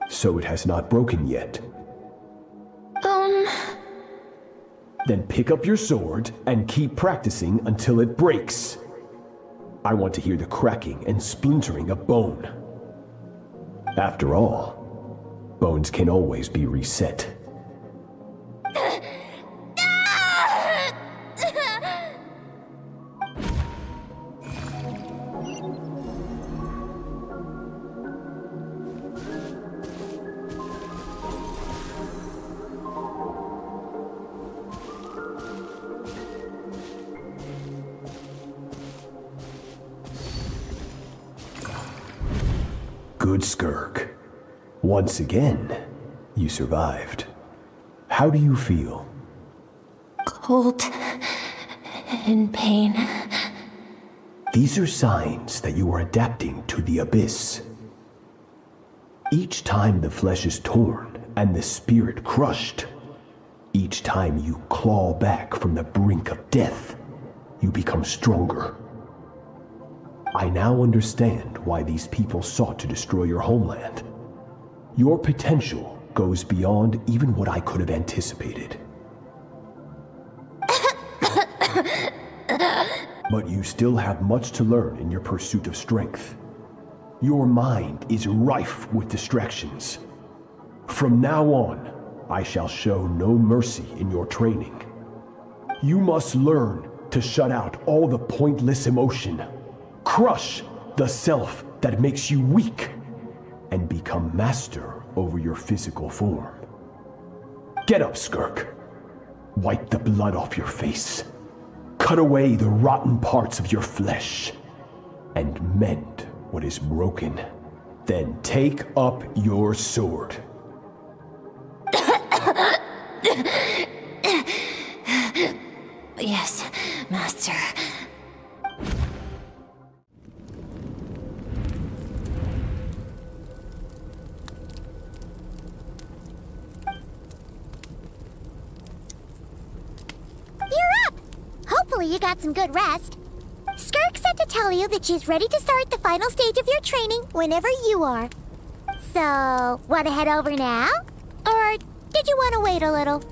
So it has not broken yet. Then pick up your sword and keep practicing until it breaks. I want to hear the cracking and splintering of bone. After all, bones can always be reset. Good, Skirk. Once again, you survived. How do you feel? Cold and pain. These are signs that you are adapting to the abyss. Each time the flesh is torn and the spirit crushed, each time you claw back from the brink of death, you become stronger. I now understand why these people sought to destroy your homeland. Your potential goes beyond even what I could have anticipated. But you still have much to learn in your pursuit of strength. Your mind is rife with distractions. From now on, I shall show no mercy in your training. You must learn to shut out all the pointless emotion. Crush the self that makes you weak and become master over your physical form. Get up, Skirk. Wipe the blood off your face. Cut away the rotten parts of your flesh and mend what is broken. Then take up your sword. Yes, Master. Hopefully you got some good rest. Skirk said to tell you that she's ready to start the final stage of your training whenever you are. So, want to head over now? Or did you want to wait a little?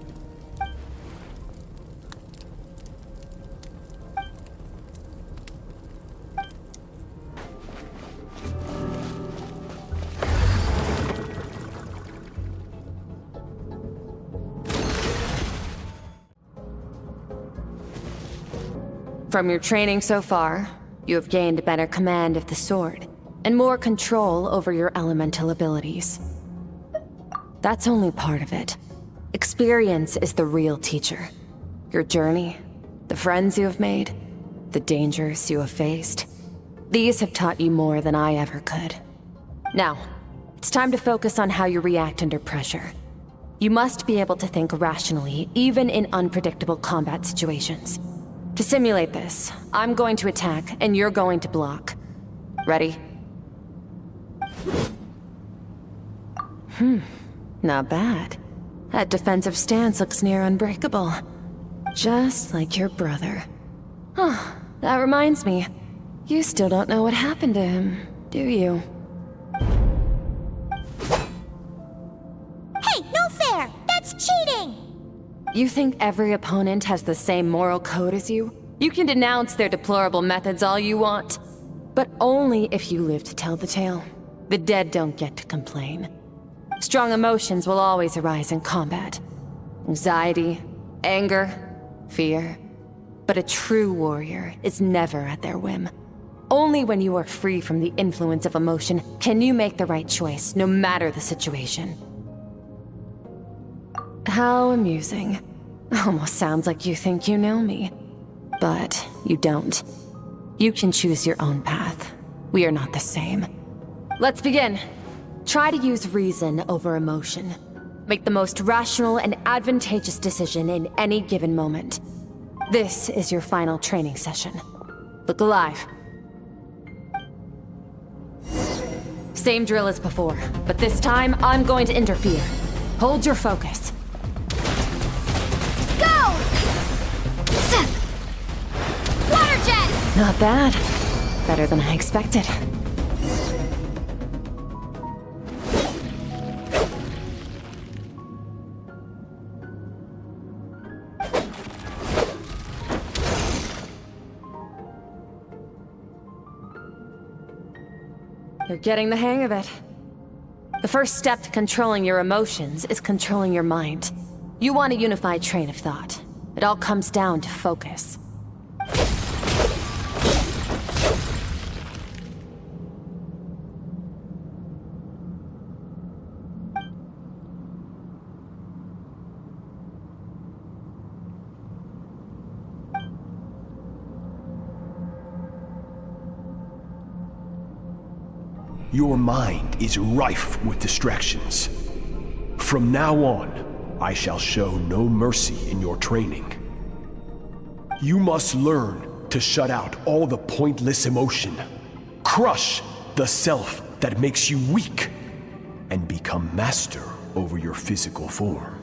From your training so far, you have gained a better command of the sword, and more control over your elemental abilities. That's only part of it. Experience is the real teacher. Your journey, the friends you have made, the dangers you have faced. These have taught you more than I ever could. Now, it's time to focus on how you react under pressure. You must be able to think rationally, even in unpredictable combat situations. To simulate this, I'm going to attack, and you're going to block. Ready? Not bad. That defensive stance looks near unbreakable. Just like your brother. Oh, that reminds me. You still don't know what happened to him, do you? Hey, no fair! That's cheating! You think every opponent has the same moral code as you? You can denounce their deplorable methods all you want, but only if you live to tell the tale. The dead don't get to complain. Strong emotions will always arise in combat. Anxiety, anger, fear. But a true warrior is never at their whim. Only when you are free from the influence of emotion can you make the right choice, no matter the situation. How amusing. Almost sounds like you think you know me. But you don't. You can choose your own path. We are not the same. Let's begin. Try to use reason over emotion. Make the most rational and advantageous decision in any given moment. This is your final training session. Look alive. Same drill as before, but this time I'm going to interfere. Hold your focus. Go! Water jet! Not bad. Better than I expected. You're getting the hang of it. The first step to controlling your emotions is controlling your mind. You want a unified train of thought. It all comes down to focus. Your mind is rife with distractions. From now on, I shall show no mercy in your training. You must learn to shut out all the pointless emotion, crush the self that makes you weak, and become master over your physical form.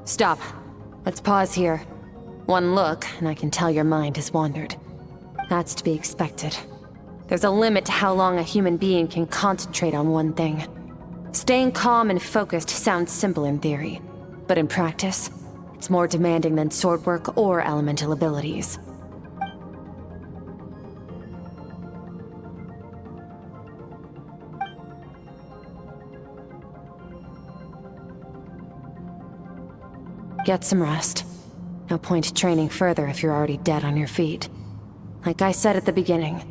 Stop. Let's pause here. One look, and I can tell your mind has wandered. That's to be expected. There's a limit to how long a human being can concentrate on one thing. Staying calm and focused sounds simple in theory, but in practice, it's more demanding than sword work or elemental abilities. Get some rest. No point training further if you're already dead on your feet. Like I said at the beginning,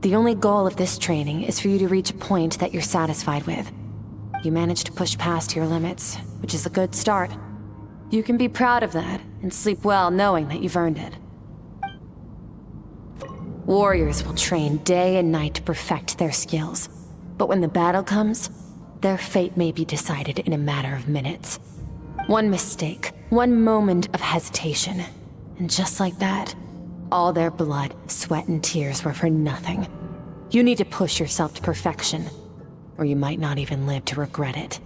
the only goal of this training is for you to reach a point that you're satisfied with. You managed to push past your limits, which is a good start. You can be proud of that, and sleep well knowing that you've earned it. Warriors will train day and night to perfect their skills, but when the battle comes, their fate may be decided in a matter of minutes. One mistake, one moment of hesitation, and just like that, all their blood, sweat, and tears were for nothing. You need to push yourself to perfection, or you might not even live to regret it.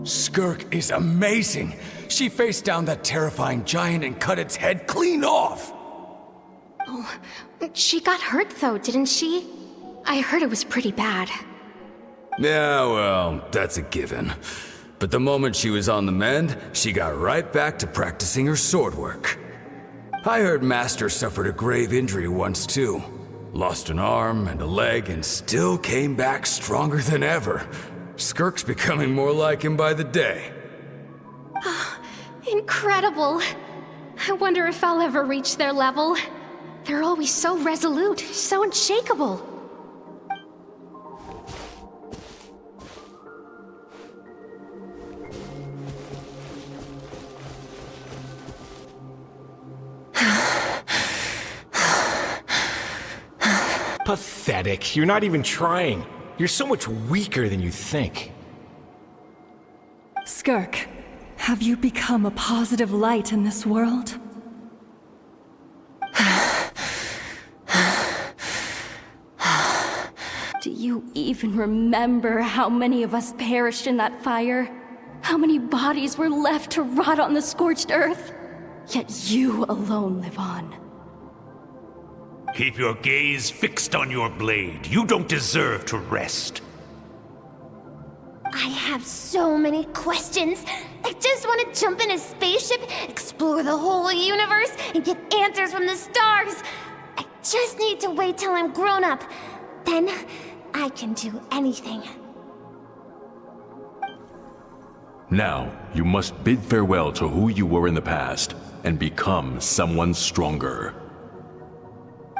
Skirk is amazing. She faced down that terrifying giant and cut its head clean off. Oh, she got hurt though, didn't she? I heard it was pretty bad. Yeah, well, that's a given. But the moment she was on the mend, she got right back to practicing her sword work. I heard Master suffered a grave injury once too. Lost an arm and a leg and still came back stronger than ever. Skirk's becoming more like him by the day. Incredible! I wonder if I'll ever reach their level. They're always so resolute, so unshakable. Pathetic. You're not even trying. You're so much weaker than you think. Skirk, have you become a positive light in this world? Do you even remember how many of us perished in that fire? How many bodies were left to rot on the scorched earth? Yet you alone live on. Keep your gaze fixed on your blade. You don't deserve to rest. I have so many questions. I just want to jump in a spaceship, explore the whole universe, and get answers from the stars. I just need to wait till I'm grown up. Then I can do anything. Now, you must bid farewell to who you were in the past and become someone stronger.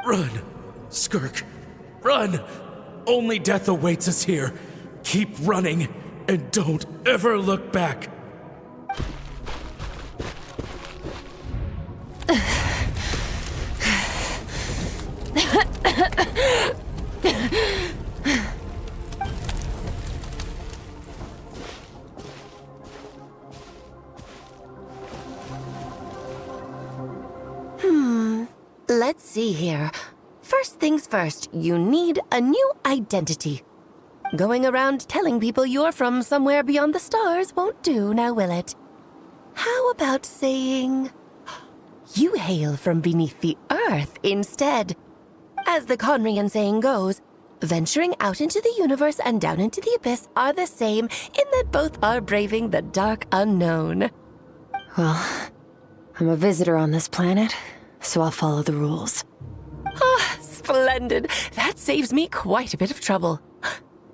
Run! Skirk, run! Only death awaits us here. Keep running, and don't ever look back. Let's see here. First things first, you need a new identity. Going around telling people you're from somewhere beyond the stars won't do, now will it? How about saying you hail from beneath the earth instead? As the Conrian saying goes, venturing out into the universe and down into the abyss are the same in that both are braving the dark unknown. Well, I'm a visitor on this planet, so I'll follow the rules. Ah, splendid. That saves me quite a bit of trouble.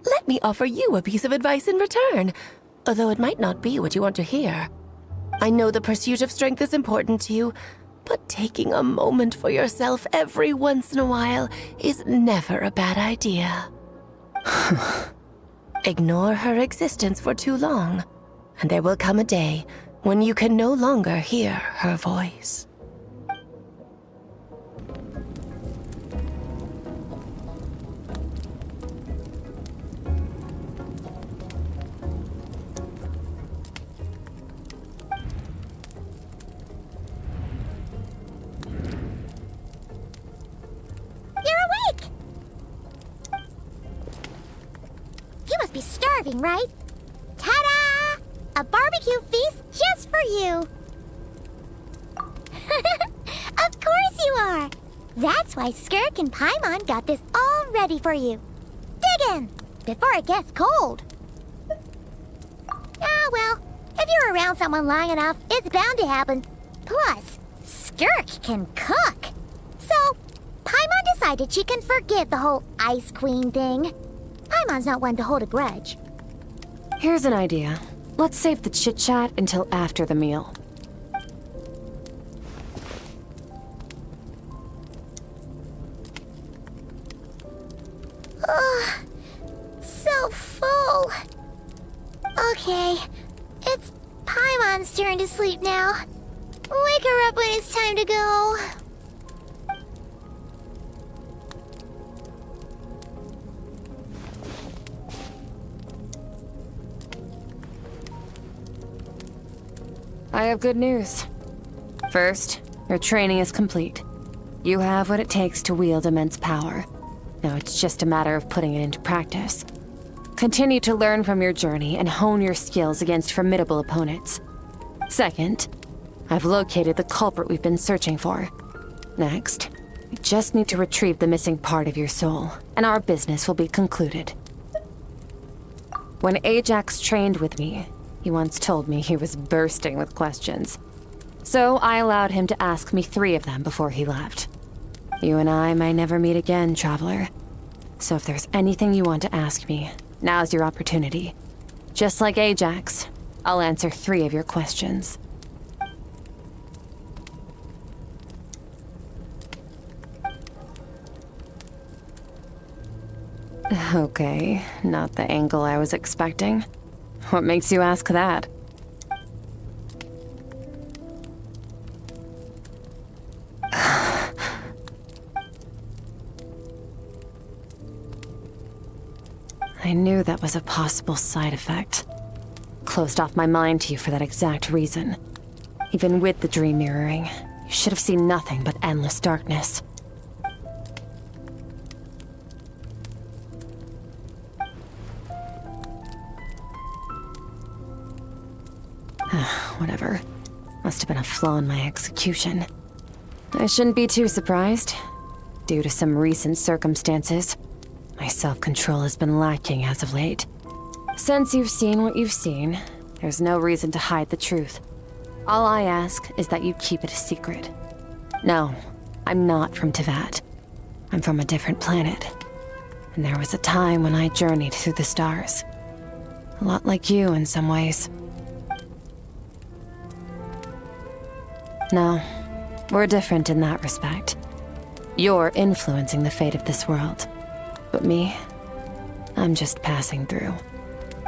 Let me offer you a piece of advice in return, although it might not be what you want to hear. I know the pursuit of strength is important to you, but taking a moment for yourself every once in a while is never a bad idea. Ignore her existence for too long, and there will come a day when you can no longer hear her voice. Be starving, right? Ta-da! A barbecue feast just for you! Of course you are! That's why Skirk and Paimon got this all ready for you. Dig in, before it gets cold. Ah, well, if you're around someone long enough, it's bound to happen. Plus, Skirk can cook. So, Paimon decided she can forgive the whole Ice Queen thing. Paimon's not one to hold a grudge. Here's an idea. Let's save the chit-chat until after the meal. Ugh, so full. Okay, it's Paimon's turn to sleep now. Wake her up when it's time to go. I have good news. First, your training is complete. You have what it takes to wield immense power. Now it's just a matter of putting it into practice. Continue to learn from your journey and hone your skills against formidable opponents. Second, I've located the culprit we've been searching for. Next, we just need to retrieve the missing part of your soul, and our business will be concluded. When Ajax trained with me, he once told me he was bursting with questions. So I allowed him to ask me 3 of them before he left. You and I may never meet again, traveler. So if there's anything you want to ask me, now's your opportunity. Just like Ajax, I'll answer 3 of your questions. Okay, not the angle I was expecting. What makes you ask that? I knew that was a possible side effect. Closed off my mind to you for that exact reason. Even with the dream mirroring, you should have seen nothing but endless darkness. Whatever. Must have been a flaw in my execution. I shouldn't be too surprised. Due to some recent circumstances, my self-control has been lacking as of late. Since you've seen what you've seen, there's no reason to hide the truth. All I ask is that you keep it a secret. No, I'm not from Teyvat. I'm from a different planet. And there was a time when I journeyed through the stars. A lot like you in some ways. No, we're different in that respect. You're influencing the fate of this world. But me, I'm just passing through.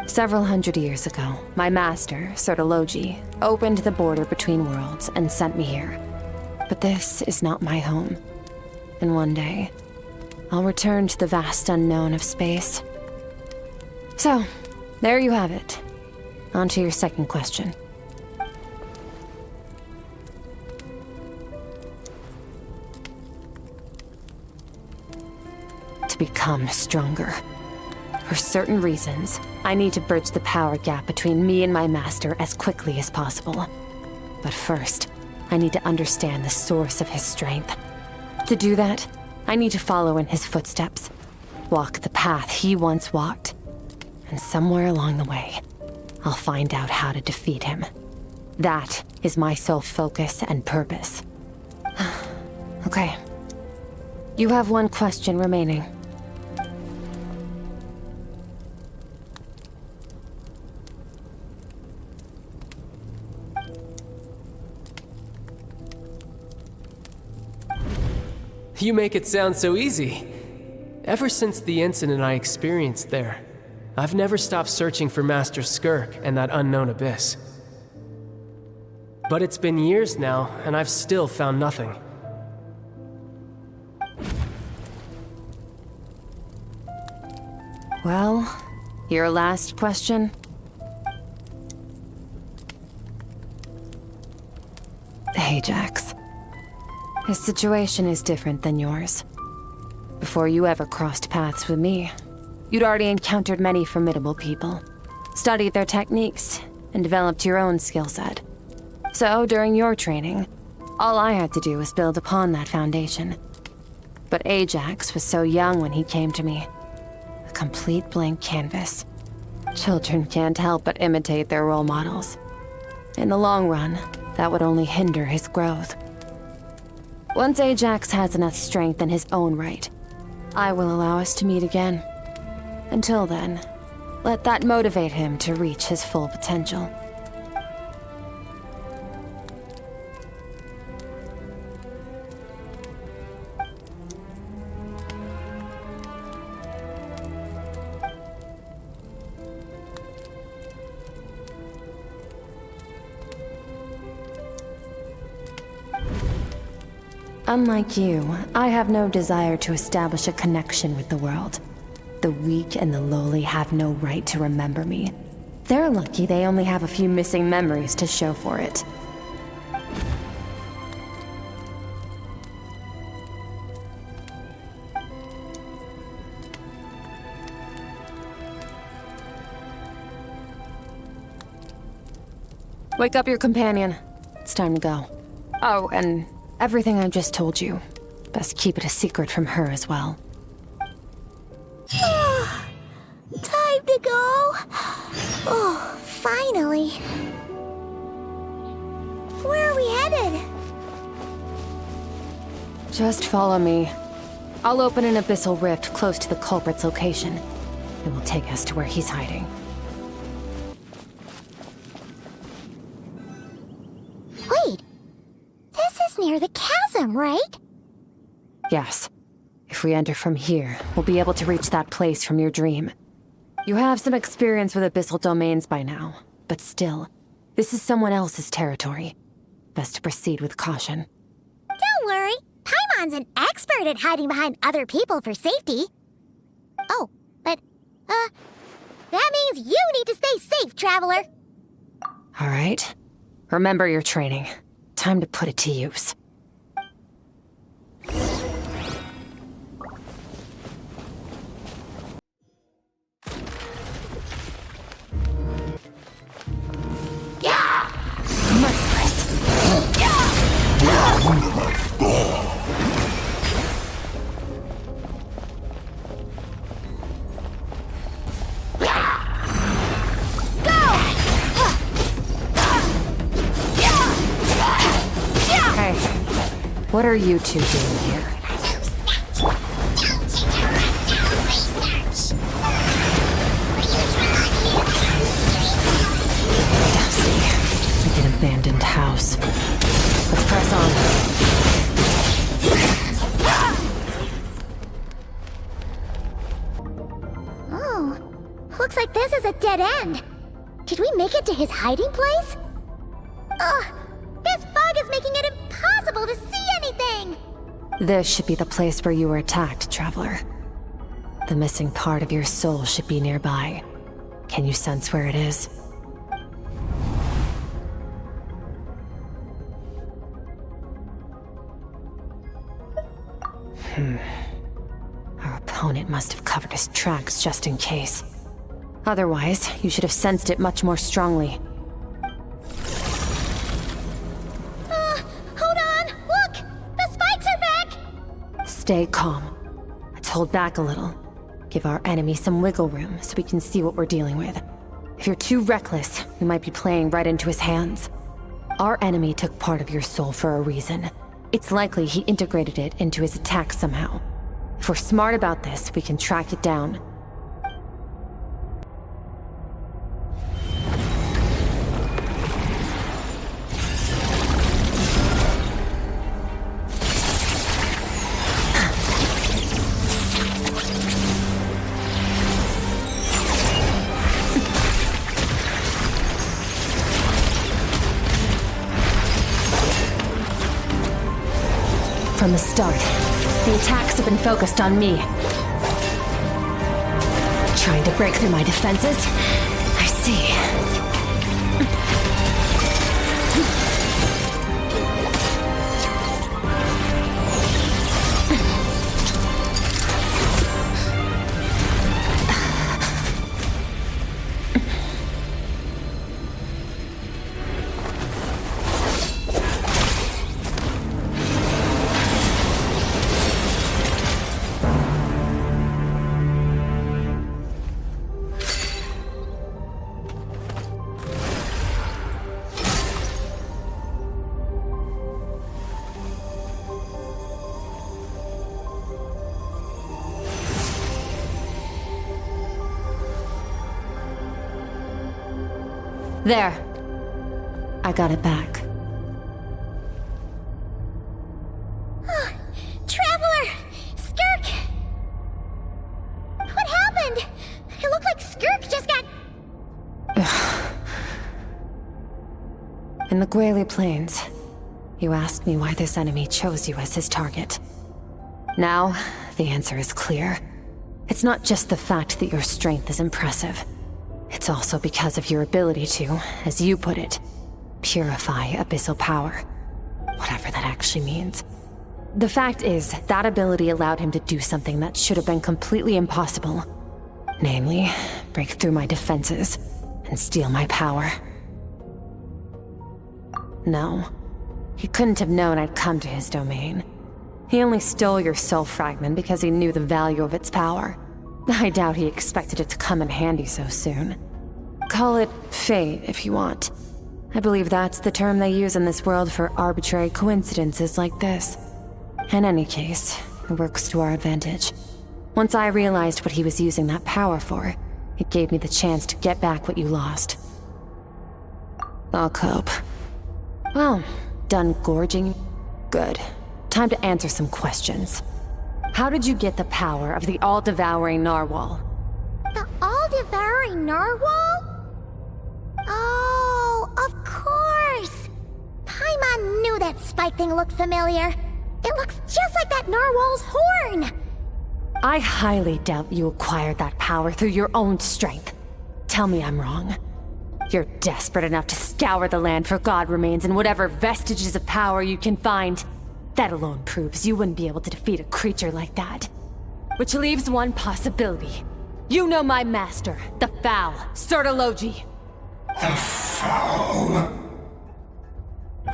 Several hundred years ago, my master, Sertologi, opened the border between worlds and sent me here. But this is not my home. And one day, I'll return to the vast unknown of space. So, there you have it. On to your second question. To become stronger. For certain reasons, I need to bridge the power gap between me and my master as quickly as possible. But first, I need to understand the source of his strength. To do that, I need to follow in his footsteps, walk the path he once walked, and somewhere along the way, I'll find out how to defeat him. That is my sole focus and purpose. Okay. You have one question remaining. You make it sound so easy. Ever since the incident I experienced there, I've never stopped searching for Master Skirk and that unknown abyss. But it's been years now, and I've still found nothing. Well, your last question? Ajax. His situation is different than yours. Before you ever crossed paths with me, you'd already encountered many formidable people, studied their techniques, and developed your own skill set. So, during your training, all I had to do was build upon that foundation. But Ajax was so young when he came to me. A complete blank canvas. Children can't help but imitate their role models. In the long run, that would only hinder his growth. Once Ajax has enough strength in his own right, I will allow us to meet again. Until then, let that motivate him to reach his full potential. Unlike you, I have no desire to establish a connection with the world. The weak and the lowly have no right to remember me. They're lucky they only have a few missing memories to show for it. Wake up your companion. It's time to go. Oh, and everything I just told you. Best keep it a secret from her as well. Time to go. Oh, finally. Where are we headed? Just follow me. I'll open an abyssal rift close to the culprit's location. It will take us to where he's hiding. Wait. This is near the chasm, right? Yes. If we enter from here, we'll be able to reach that place from your dream. You have some experience with abyssal domains by now, but still, this is someone else's territory. Best to proceed with caution. Don't worry. Paimon's an expert at hiding behind other people for safety. Oh, but, that means you need to stay safe, Traveler. All right. Remember your training. Time to put it to use. Hey, what are you two doing here? Dusty, like an abandoned house. Let's press on. Oh, looks like this is a dead end. Did we make it to his hiding place? Ugh, this fog is making it impossible to see anything! This should be the place where you were attacked, Traveler. The missing part of your soul should be nearby. Can you sense where it is? Our opponent must have covered his tracks just in case. Otherwise, you should have sensed it much more strongly. Hold on! Look! The spikes are back! Stay calm. Let's hold back a little. Give our enemy some wiggle room so we can see what we're dealing with. If you're too reckless, we might be playing right into his hands. Our enemy took part of your soul for a reason. It's likely he integrated it into his attack somehow. If we're smart about this, we can track it down. From the start, the attacks have been focused on me. Trying to break through my defenses? I see. There. I got it back. Traveler! Skirk! What happened? It looked like Skirk just got... In the Guili Plains, you asked me why this enemy chose you as his target. Now, the answer is clear. It's not just the fact that your strength is impressive. It's also because of your ability to, as you put it, purify abyssal power. Whatever that actually means. The fact is, that ability allowed him to do something that should have been completely impossible. Namely, break through my defenses and steal my power. No. He couldn't have known I'd come to his domain. He only stole your soul fragment because he knew the value of its power. I doubt he expected it to come in handy so soon. Call it fate, if you want. I believe that's the term they use in this world for arbitrary coincidences like this. In any case, it works to our advantage. Once I realized what he was using that power for, it gave me the chance to get back what you lost. I'll cope. Well, done gorging? Good. Time to answer some questions. How did you get the power of the all-devouring narwhal? The all-devouring narwhal? Oh, of course! Paimon knew that spike thing looked familiar. It looks just like that narwhal's horn! I highly doubt you acquired that power through your own strength. Tell me I'm wrong. You're desperate enough to scour the land for god remains and whatever vestiges of power you can find. That alone proves you wouldn't be able to defeat a creature like that. Which leaves one possibility. You know my master, the Foul, Sertologi. The Foul?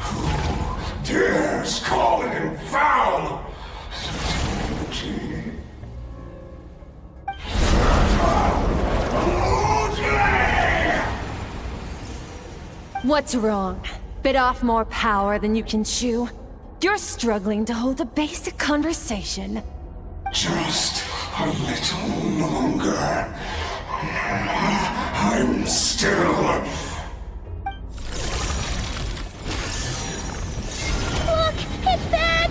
Who dares call him foul? What's wrong? Bit off more power than you can chew? You're struggling to hold a basic conversation. Just a little longer. I'm still... Look! It's back!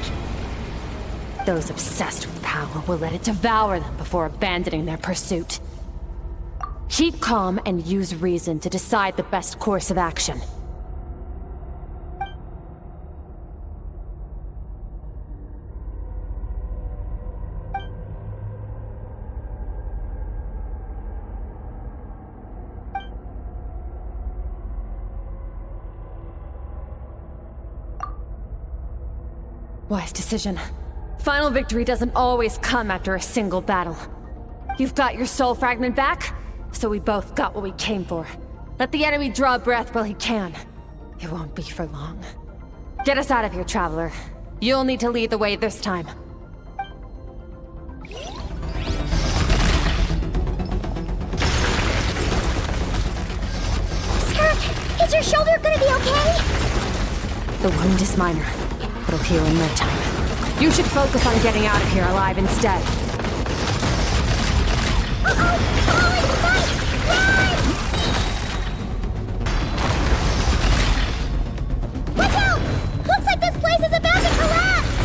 Those obsessed with power will let it devour them before abandoning their pursuit. Keep calm and use reason to decide the best course of action. Wise decision. Final victory doesn't always come after a single battle. You've got your soul fragment back, so we both got what we came for. Let the enemy draw breath while he can. It won't be for long. Get us out of here, Traveler. You'll need to lead the way this time. Skirk, is your shoulder gonna be okay? The wound is minor. It'll heal in no time. You should focus on getting out of here alive instead. Watch out! Looks like this place is about to collapse!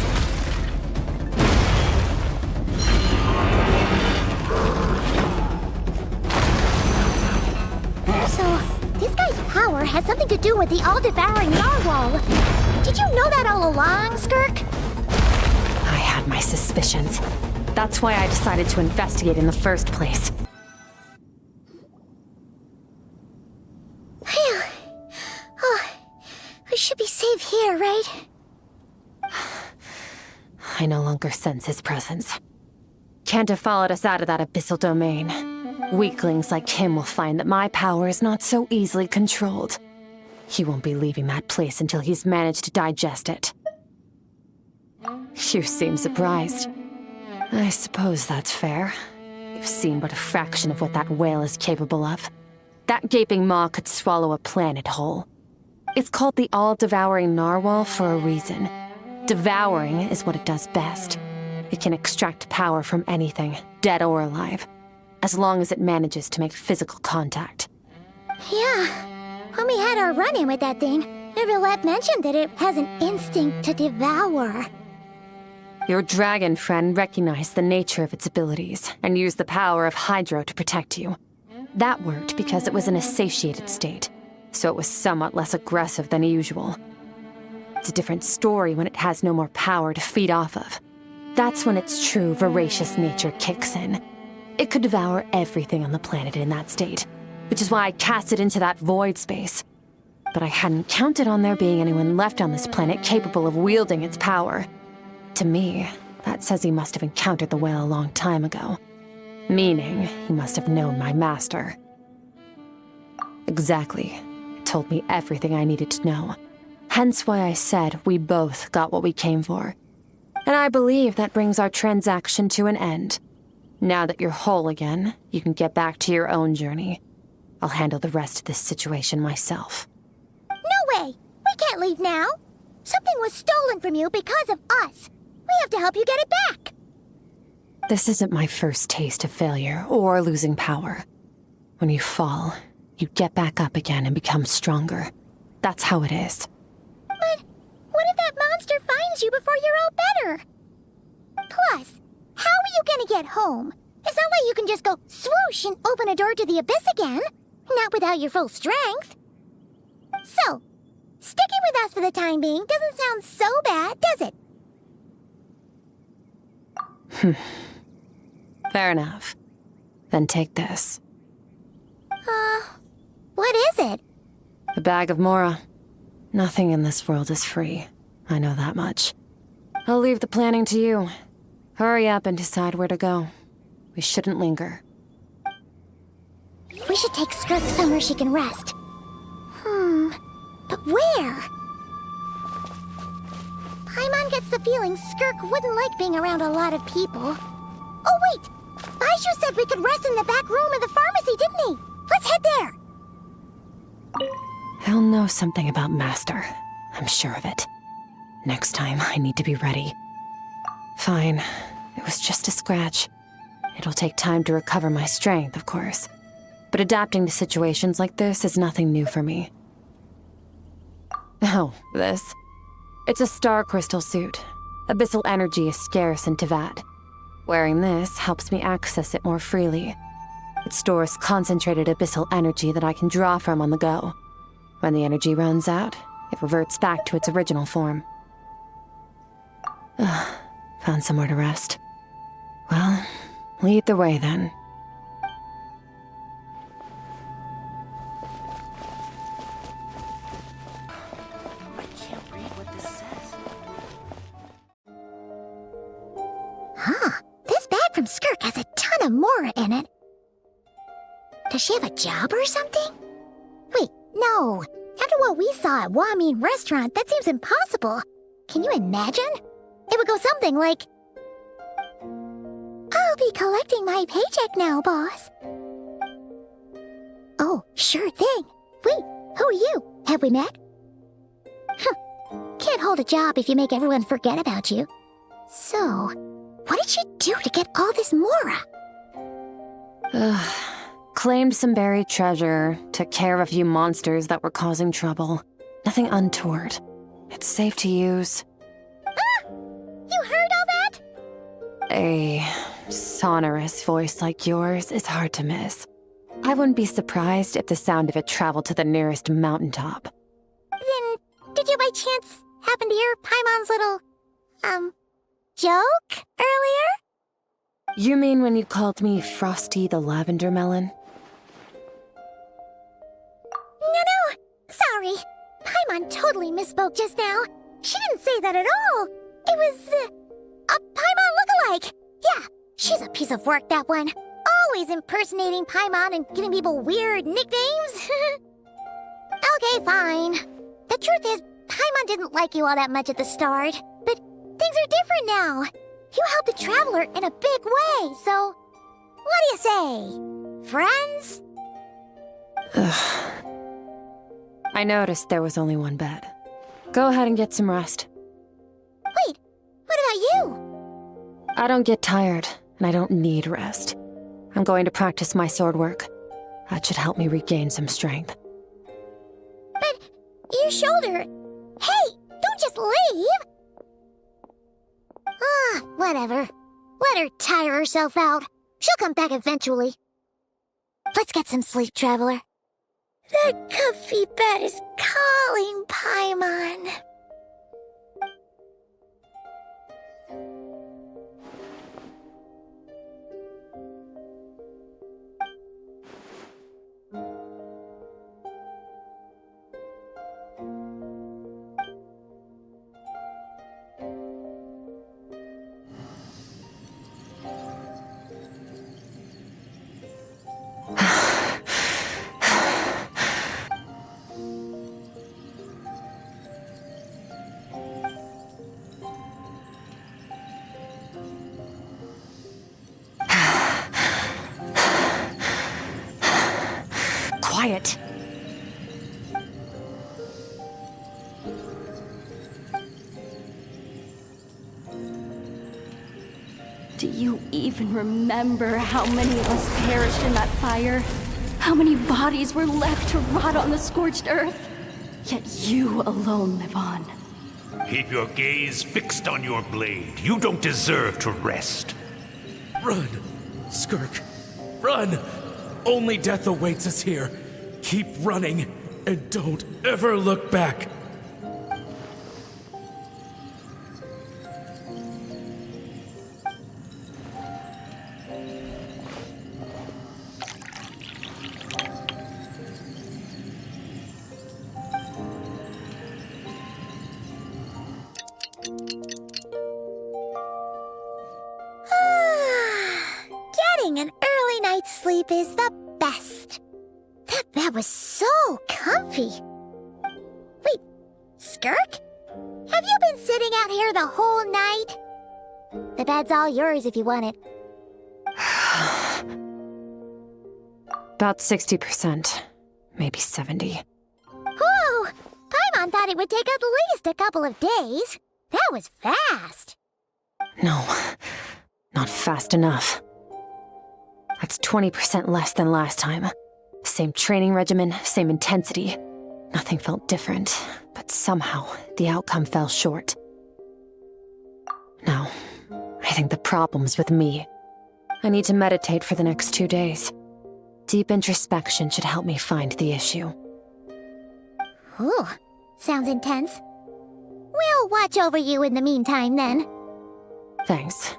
So, this guy's power has something to do with the all-devouring narwhal. Did you know that all along, Skirk? I had my suspicions. That's why I decided to investigate in the first place. Phew. Oh, we should be safe here, right? I no longer sense his presence. Can't have followed us out of that abyssal domain. Weaklings like him will find that my power is not so easily controlled. He won't be leaving that place until he's managed to digest it. You seem surprised. I suppose that's fair. You've seen but a fraction of what that whale is capable of. That gaping maw could swallow a planet whole. It's called the all-devouring narwhal for a reason. Devouring is what it does best. It can extract power from anything, dead or alive, as long as it manages to make physical contact. Yeah. When we had our run-in with that thing, Rivulet mentioned that it has an instinct to devour. Your dragon friend recognized the nature of its abilities and used the power of Hydro to protect you. That worked because it was in a satiated state, so it was somewhat less aggressive than usual. It's a different story when it has no more power to feed off of. That's when its true voracious nature kicks in. It could devour everything on the planet in that state, which is why I cast it into that void space. But I hadn't counted on there being anyone left on this planet capable of wielding its power. To me, that says he must have encountered the whale a long time ago. Meaning, he must have known my master. Exactly. It told me everything I needed to know. Hence why I said we both got what we came for. And I believe that brings our transaction to an end. Now that you're whole again, you can get back to your own journey. I'll handle the rest of this situation myself. No way! We can't leave now! Something was stolen from you because of us. We have to help you get it back! This isn't my first taste of failure or losing power. When you fall, you get back up again and become stronger. That's how it is. But what if that monster finds you before you're all better? Plus, how are you gonna get home? It's not like you can just go swoosh and open a door to the abyss again. Not without your full strength. So, sticking with us for the time being doesn't sound so bad, does it? Fair enough. Then take this. What is it? A bag of Mora. Nothing in this world is free. I know that much. I'll leave the planning to you. Hurry up and decide where to go. We shouldn't linger. We should take Skirk somewhere she can rest. But where? Paimon gets the feeling Skirk wouldn't like being around a lot of people. Oh wait! Baizhu said we could rest in the back room of the pharmacy, didn't he? Let's head there! He'll know something about Master. I'm sure of it. Next time, I need to be ready. Fine. It was just a scratch. It'll take time to recover my strength, of course. But adapting to situations like this is nothing new for me. Oh, this. It's a star crystal suit. Abyssal energy is scarce in Tevat. Wearing this helps me access it more freely. It stores concentrated abyssal energy that I can draw from on the go. When the energy runs out, it reverts back to its original form. Found somewhere to rest. Well, lead the way then. I can't read what this says. This bag from Skirk has a ton of Mora in it. Does she have a job or something? Wait, no. After what we saw at Wamin Restaurant, that seems impossible. Can you imagine? It would go something like, I'll be collecting my paycheck now, boss. Oh, sure thing. Wait, who are you? Have we met? Can't hold a job if you make everyone forget about you. So, what did she do to get all this Mora? Claimed some buried treasure, took care of a few monsters that were causing trouble. Nothing untoward. It's safe to use. You heard all that? A sonorous voice like yours is hard to miss. I wouldn't be surprised if the sound of it traveled to the nearest mountaintop. Then, did you by chance happen to hear Paimon's little, joke earlier? You mean when you called me Frosty the Lavender Melon? No, sorry. Paimon totally misspoke just now. She didn't say that at all. It was, a Paimon lookalike. Yeah, she's a piece of work, that one. Always impersonating Paimon and giving people weird nicknames. Okay, fine. The truth is, Paimon didn't like you all that much at the start, but things are different now. You helped the Traveler in a big way, so what do you say? Friends? I noticed there was only one bed. Go ahead and get some rest. Wait, what about you? I don't get tired, and I don't need rest. I'm going to practice my sword work. That should help me regain some strength. But your shoulder... Hey, don't just leave! Whatever. Let her tire herself out. She'll come back eventually. Let's get some sleep, Traveler. That comfy bed is calling, Paimon. quiet. Do you even remember how many of us perished in that fire? How many bodies were left to rot on the scorched earth? Yet you alone live on. Keep your gaze fixed on your blade. You don't deserve to rest. Run, Skirk. Run! Only death awaits us here. Keep running, and don't ever look back. Getting an early night's sleep is the best. That bed was so comfy. Wait, Skirk? Have you been sitting out here the whole night? The bed's all yours if you want it. About 60%. Maybe 70. Whoa! Paimon thought it would take at least a couple of days. That was fast. No, not fast enough. That's 20% less than last time. Same training regimen, same intensity. Nothing felt different, but somehow the outcome fell short. No, I think the problem's with me. I need to meditate for the next 2 days. Deep introspection should help me find the issue. Ooh, sounds intense. We'll watch over you in the meantime, then. Thanks.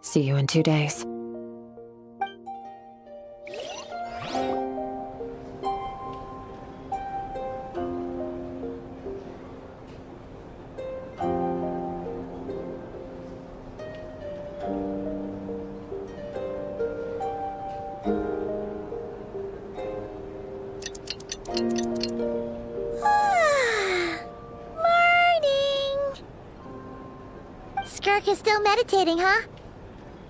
See you in 2 days. Skirk is still meditating, huh?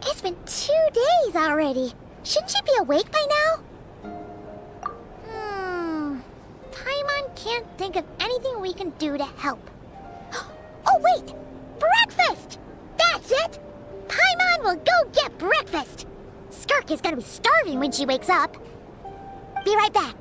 It's been 2 days already. Shouldn't she be awake by now? Paimon can't think of anything we can do to help. Oh, wait! Breakfast! That's it! Paimon will go get breakfast! Skirk is gonna be starving when she wakes up. Be right back.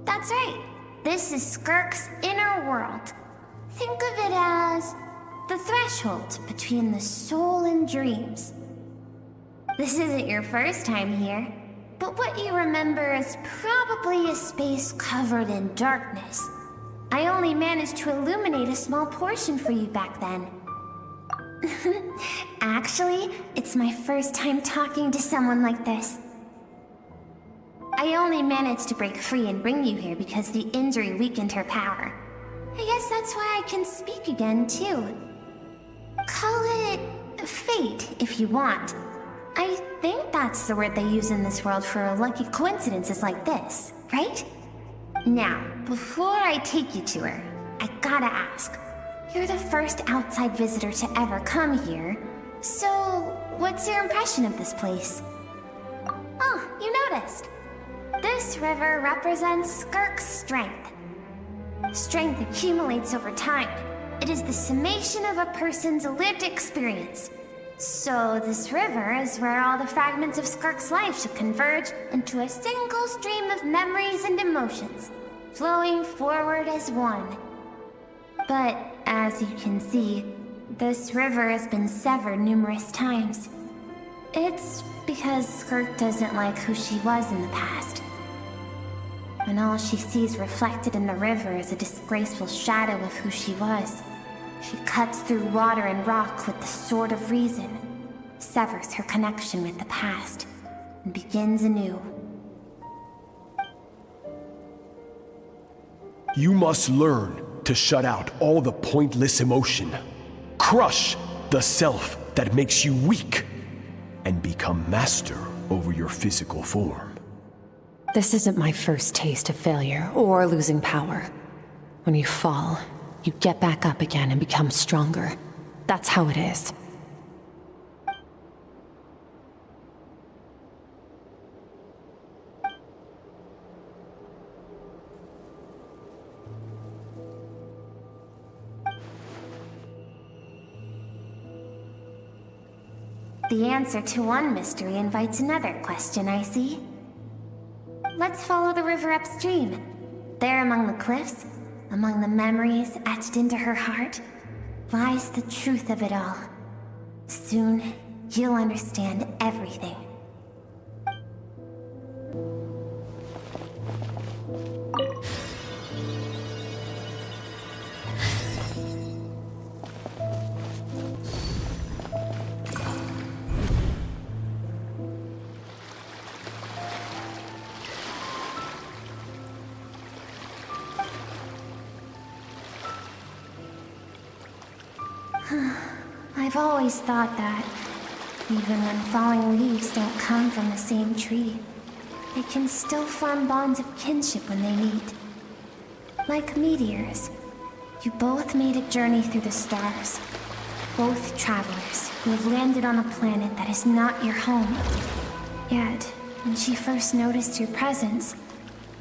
That's right. This is Skirk's inner world. Think of it as the threshold between the soul and dreams. This isn't your first time here, but what you remember is probably a space covered in darkness. I only managed to illuminate a small portion for you back then. Actually, it's my first time talking to someone like this. I only managed to break free and bring you here because the injury weakened her power. I guess that's why I can speak again, too. Call it fate, if you want. I think that's the word they use in this world for lucky coincidences like this, right? Now, before I take you to her, I gotta ask. You're the first outside visitor to ever come here, so what's your impression of this place? Oh, you noticed. This river represents Skirk's strength. Strength accumulates over time. It is the summation of a person's lived experience. So this river is where all the fragments of Skirk's life should converge into a single stream of memories and emotions, flowing forward as one. But as you can see, This river has been severed numerous times. It's because Skirk doesn't like who she was in the past. And all she sees reflected in the river is a disgraceful shadow of who she was. She cuts through water and rock with the sword of reason, severs her connection with the past, and begins anew. You must learn to shut out all the pointless emotion. Crush the self that makes you weak, and become master over your physical form. This isn't my first taste of failure or losing power. When you fall, you get back up again and become stronger. That's how it is. The answer to one mystery invites another question, I see. Let's follow the river upstream. There among the cliffs, among the memories etched into her heart, lies the truth of it all. Soon, you'll understand everything. I've always thought that, even when falling leaves don't come from the same tree, they can still form bonds of kinship when they meet. Like meteors, you both made a journey through the stars. Both travelers who have landed on a planet that is not your home. Yet, when she first noticed your presence,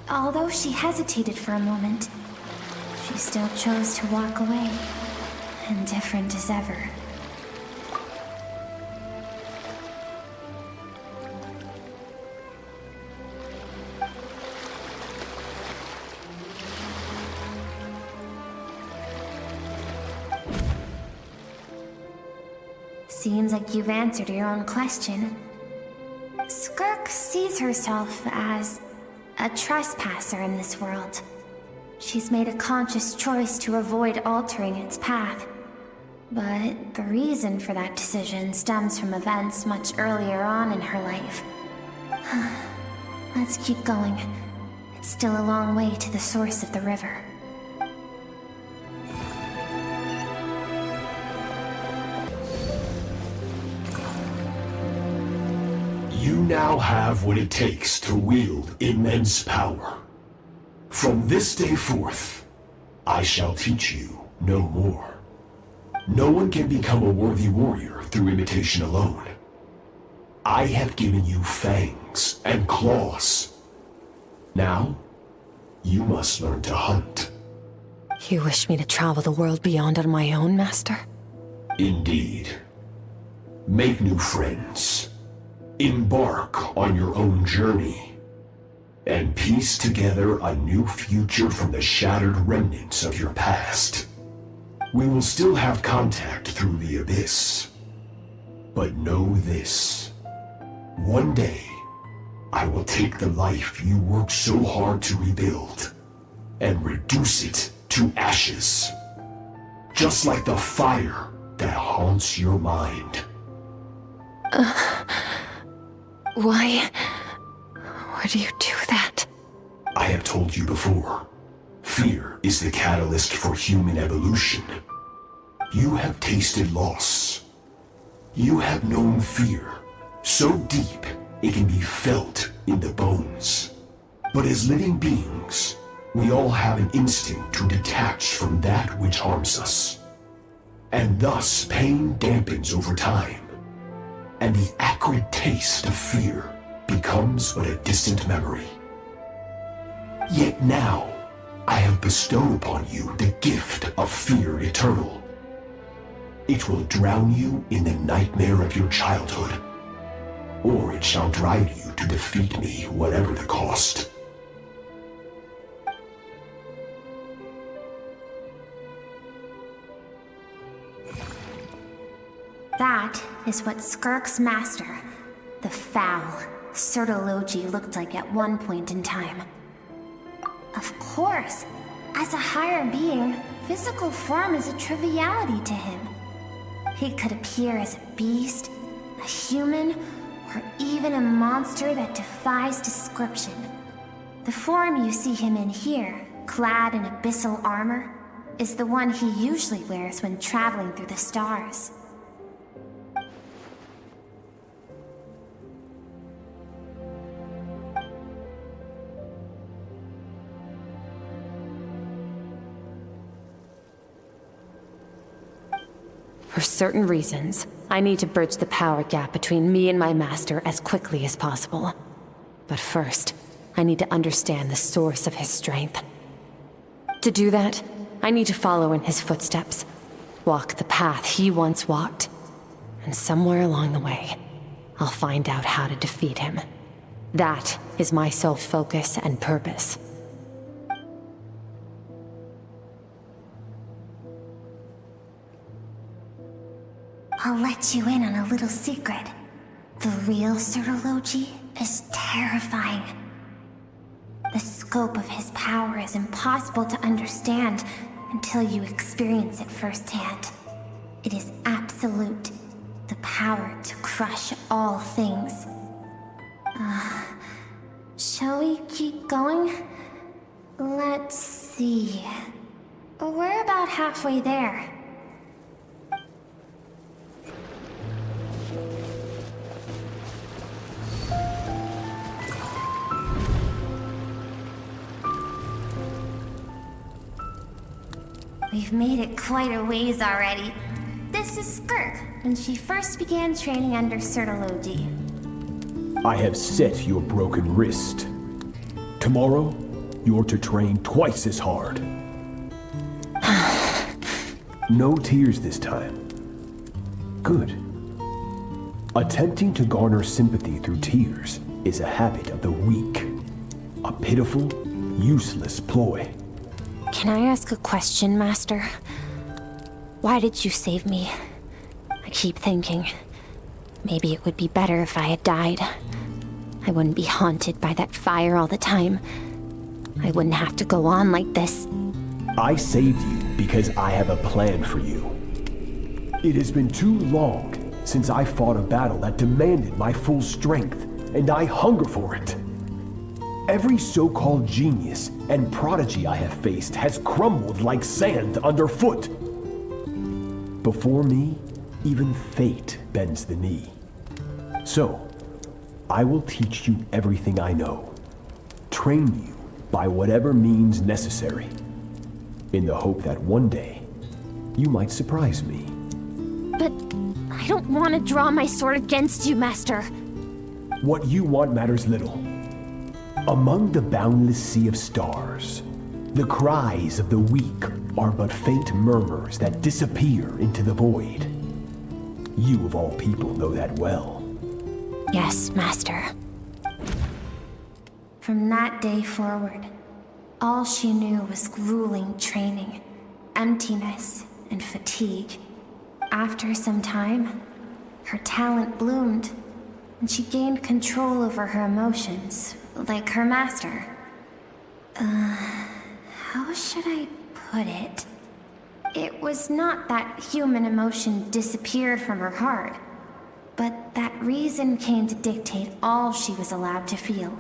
although she hesitated for a moment, she still chose to walk away, indifferent as ever. Seems like you've answered your own question. Skirk sees herself as a trespasser in this world. She's made a conscious choice to avoid altering its path. But the reason for that decision stems from events much earlier on in her life. Let's keep going. It's still a long way to the source of the river. You now have what it takes to wield immense power. From this day forth, I shall teach you no more. No one can become a worthy warrior through imitation alone. I have given you fangs and claws. Now, you must learn to hunt. You wish me to travel the world beyond on my own, Master? Indeed. Make new friends. Embark on your own journey. And piece together a new future from the shattered remnants of your past. We will still have contact through the abyss. But know this. One day, I will take the life you worked so hard to rebuild and reduce it to ashes. Just like the fire that haunts your mind. Why would you do that? I have told you before. Fear is the catalyst for human evolution. You have tasted loss. You have known fear, so deep it can be felt in the bones. But as living beings, we all have an instinct to detach from that which harms us. And thus pain dampens over time. And the acrid taste of fear becomes but a distant memory. Yet now, I have bestowed upon you the gift of fear eternal. It will drown you in the nightmare of your childhood, or it shall drive you to defeat me, whatever the cost. That is what Skirk's master, the foul Sertologi, looked like at one point in time. Of course, as a higher being, physical form is a triviality to him. He could appear as a beast, a human, or even a monster that defies description. The form you see him in here, clad in abyssal armor, is the one he usually wears when traveling through the stars. For certain reasons, I need to bridge the power gap between me and my master as quickly as possible. But first, I need to understand the source of his strength. To do that, I need to follow in his footsteps, walk the path he once walked, and somewhere along the way, I'll find out how to defeat him. That is my sole focus and purpose. I'll let you in on a little secret. The real Sertologi is terrifying. The scope of his power is impossible to understand until you experience it firsthand. It is absolute, the power to crush all things. Shall we keep going? Let's see. We're about halfway there. We've made it quite a ways already. This is Skirk, when she first began training under Sertologi. I have set your broken wrist. Tomorrow, you're to train twice as hard. No tears this time. Good. Attempting to garner sympathy through tears is a habit of the weak. A pitiful, useless ploy. Can I ask a question, Master? Why did you save me? I keep thinking, maybe it would be better if I had died. I wouldn't be haunted by that fire all the time. I wouldn't have to go on like this. I saved you because I have a plan for you. It has been too long since I fought a battle that demanded my full strength, and I hunger for it. Every so-called genius and prodigy I have faced has crumbled like sand underfoot. Before me, even fate bends the knee. So, I will teach you everything I know. Train you by whatever means necessary, in the hope that one day, you might surprise me. But I don't want to draw my sword against you, Master. What you want matters little. Among the boundless sea of stars, the cries of the weak are but faint murmurs that disappear into the void. You of all people know that well. Yes, Master. From that day forward, all she knew was grueling training, emptiness, and fatigue. After some time, her talent bloomed, and she gained control over her emotions, like her master. How should I put it? It was not that human emotion disappeared from her heart, but that reason came to dictate all she was allowed to feel.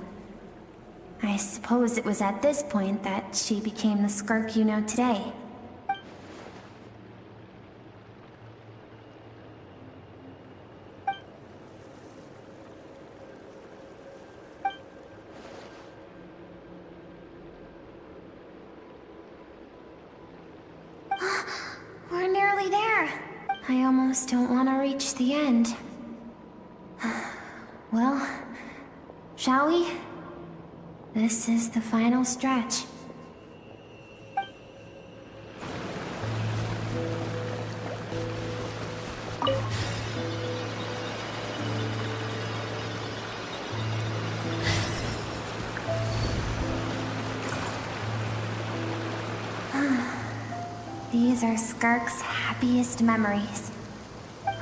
I suppose it was at this point that she became the Skirk you know today. We're nearly there. I almost don't want to reach the end. Well, shall we? This is the final stretch. These are Skirk's happiest memories.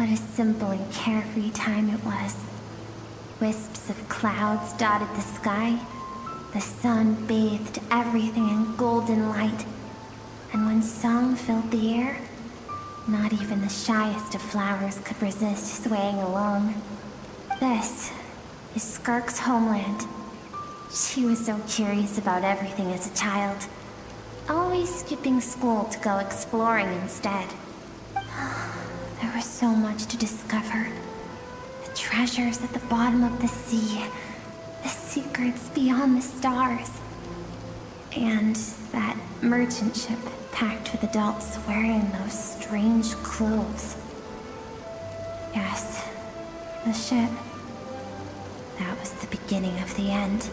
What a simple and carefree time it was. Wisps of clouds dotted the sky. The sun bathed everything in golden light. And when song filled the air, not even the shyest of flowers could resist swaying along. This is Skirk's homeland. She was so curious about everything as a child, always skipping school to go exploring instead. There was so much to discover. The treasures at the bottom of the sea, the secrets beyond the stars, and that merchant ship packed with adults wearing those strange clothes. Yes, the ship. That was the beginning of the end.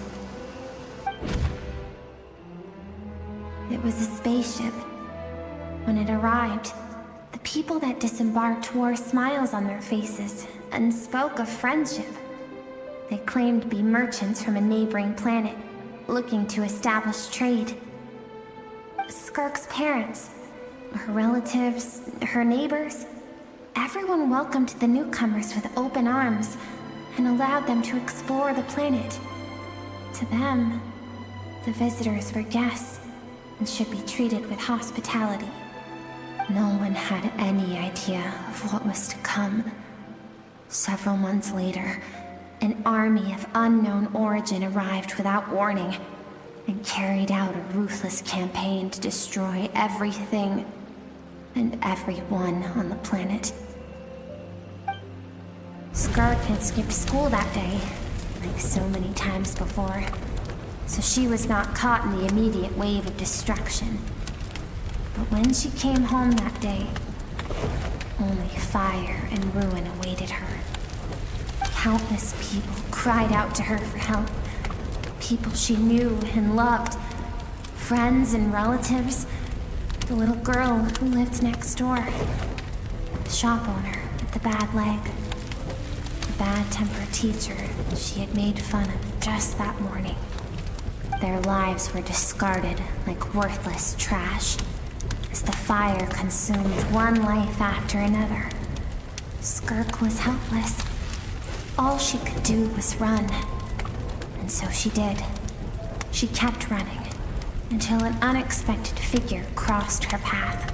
It was a spaceship. When it arrived, the people that disembarked wore smiles on their faces and spoke of friendship. They claimed to be merchants from a neighboring planet, looking to establish trade. Skirk's parents, her relatives, her neighbors, everyone welcomed the newcomers with open arms and allowed them to explore the planet. To them, the visitors were guests and should be treated with hospitality. No one had any idea of what was to come. Several months later, an army of unknown origin arrived without warning and carried out a ruthless campaign to destroy everything and everyone on the planet. Skirk had skipped school that day, like so many times before, so she was not caught in the immediate wave of destruction. But when she came home that day, only fire and ruin awaited her. Countless people cried out to her for help. People she knew and loved. Friends and relatives. The little girl who lived next door. The shop owner with the bad leg. The bad-tempered teacher she had made fun of just that morning. Their lives were discarded like worthless trash as the fire consumed one life after another. Skirk was helpless. All she could do was run. And so she did. She kept running until an unexpected figure crossed her path.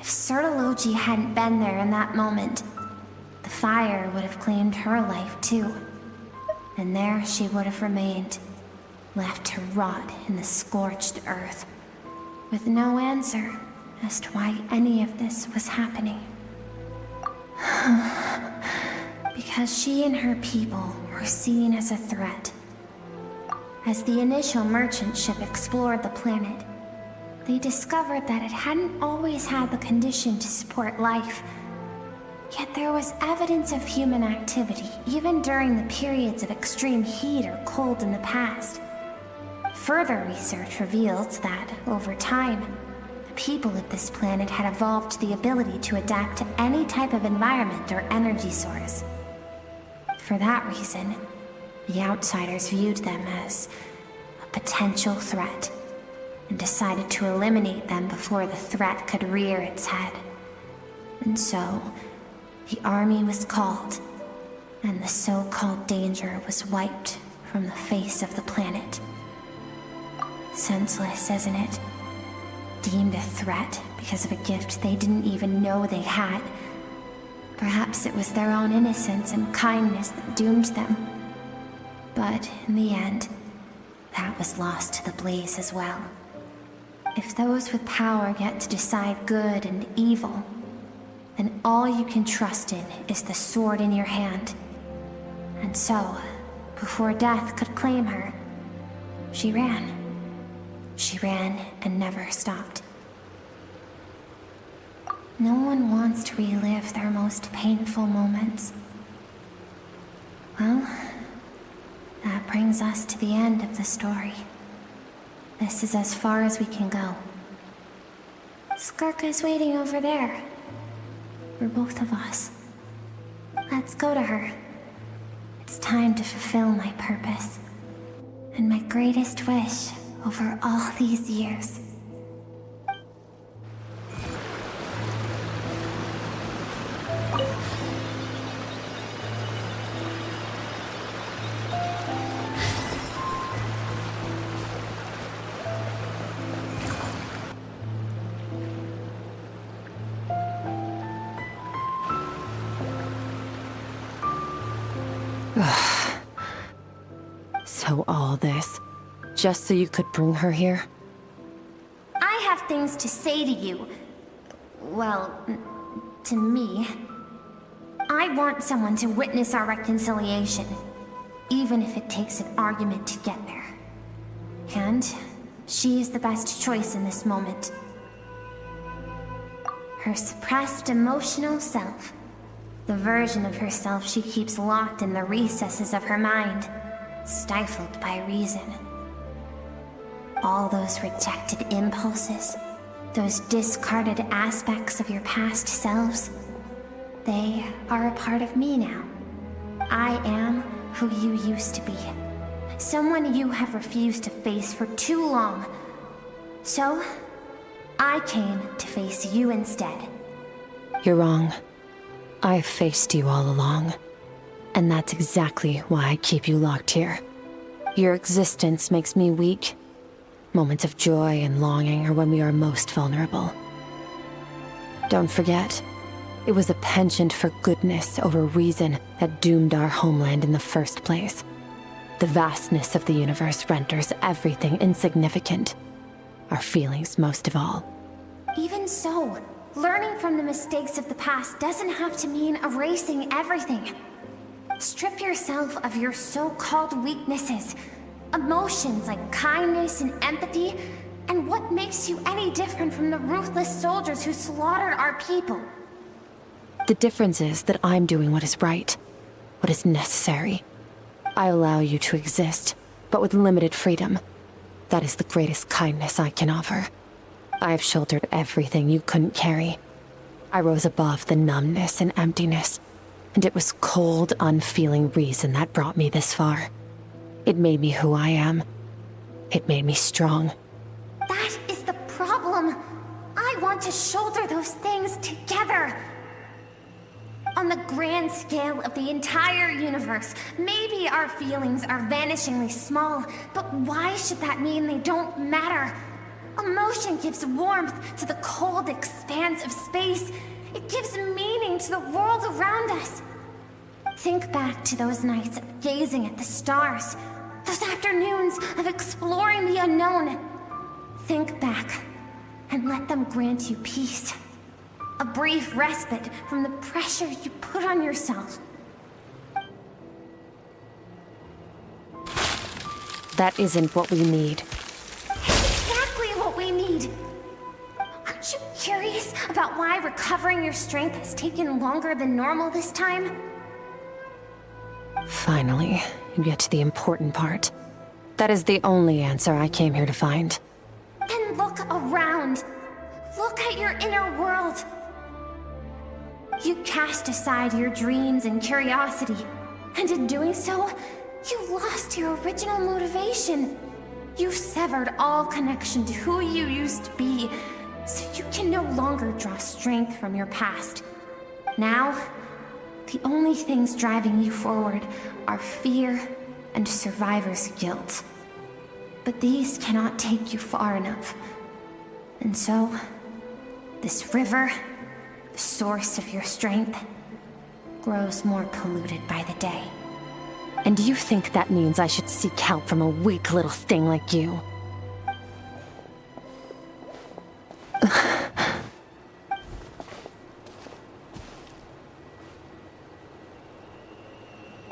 If Sertology hadn't been there in that moment, the fire would have claimed her life too. And there she would have remained, left to rot in the scorched earth, with no answer as to why any of this was happening. Because she and her people were seen as a threat. As the initial merchant ship explored the planet, they discovered that it hadn't always had the condition to support life. Yet there was evidence of human activity, even during the periods of extreme heat or cold in the past. Further research revealed that, over time, the people of this planet had evolved the ability to adapt to any type of environment or energy source. For that reason, the outsiders viewed them as a potential threat and decided to eliminate them before the threat could rear its head. And so, the army was called, and the so-called danger was wiped from the face of the planet. Senseless, isn't it? Deemed a threat because of a gift they didn't even know they had. Perhaps it was their own innocence and kindness that doomed them. But in the end, that was lost to the blaze as well. If those with power get to decide good and evil, then all you can trust in is the sword in your hand. And so, before death could claim her, she ran. She ran and never stopped. No one wants to relive their most painful moments. Well, that brings us to the end of the story. This is as far as we can go. Skirk is waiting over there. For both of us. Let's go to her. It's time to fulfill my purpose. And my greatest wish over all these years. So all this, just so you could bring her here? I have things to say to you. Well, to me. I want someone to witness our reconciliation, even if it takes an argument to get there. And she is the best choice in this moment. Her suppressed emotional self. The version of herself she keeps locked in the recesses of her mind, stifled by reason. All those rejected impulses, those discarded aspects of your past selves, they are a part of me now. I am who you used to be. Someone you have refused to face for too long. So, I came to face you instead. You're wrong. I've faced you all along. And that's exactly why I keep you locked here. Your existence makes me weak. Moments of joy and longing are when we are most vulnerable. Don't forget, it was a penchant for goodness over reason that doomed our homeland in the first place. The vastness of the universe renders everything insignificant. Our feelings most of all. Even so, learning from the mistakes of the past doesn't have to mean erasing everything. Strip yourself of your so-called weaknesses, emotions like kindness and empathy, and what makes you any different from the ruthless soldiers who slaughtered our people? The difference is that I'm doing what is right, what is necessary. I allow you to exist, but with limited freedom. That is the greatest kindness I can offer. I have shouldered everything you couldn't carry. I rose above the numbness and emptiness, and it was cold, unfeeling reason that brought me this far. It made me who I am. It made me strong. That is the problem. I want to shoulder those things together. On the grand scale of the entire universe, maybe our feelings are vanishingly small, but why should that mean they don't matter? Emotion gives warmth to the cold expanse of space. It gives meaning to the world around us. Think back to those nights of gazing at the stars, those afternoons of exploring the unknown. Think back and let them grant you peace. A brief respite from the pressure you put on yourself. That isn't what we need. It's exactly what we need. Aren't you curious about why recovering your strength has taken longer than normal this time? Finally, you get to the important part. That is the only answer I came here to find. Then look around. Look at your inner world. You cast aside your dreams and curiosity, and in doing so, you lost your original motivation. You severed all connection to who you used to be, so you can no longer draw strength from your past. Now, the only things driving you forward are fear and survivor's guilt. But these cannot take you far enough. And so, this river, the source of your strength, grows more polluted by the day. And you think that means I should seek help from a weak little thing like you?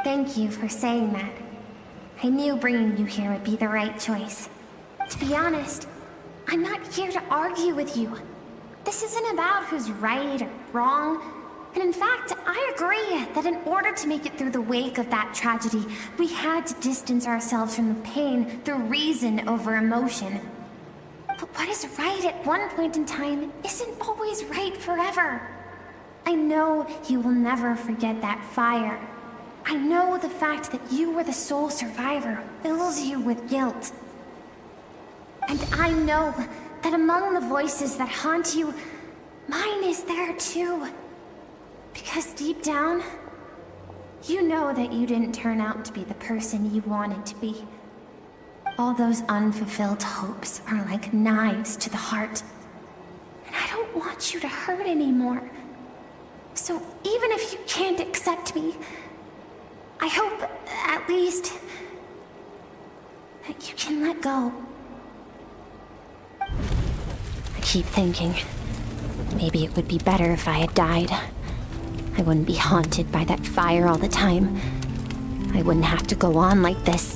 Thank you for saying that. I knew bringing you here would be the right choice. To be honest, I'm not here to argue with you. This isn't about who's right or wrong. And in fact, I agree that in order to make it through the wake of that tragedy, we had to distance ourselves from the pain through reason over emotion. But what is right at one point in time isn't always right forever. I know you will never forget that fire. I know the fact that you were the sole survivor fills you with guilt. And I know that among the voices that haunt you, mine is there too. Because deep down, you know that you didn't turn out to be the person you wanted to be. All those unfulfilled hopes are like knives to the heart. And I don't want you to hurt anymore. So even if you can't accept me, I hope, at least, that you can let go. I keep thinking, maybe it would be better if I had died. I wouldn't be haunted by that fire all the time. I wouldn't have to go on like this.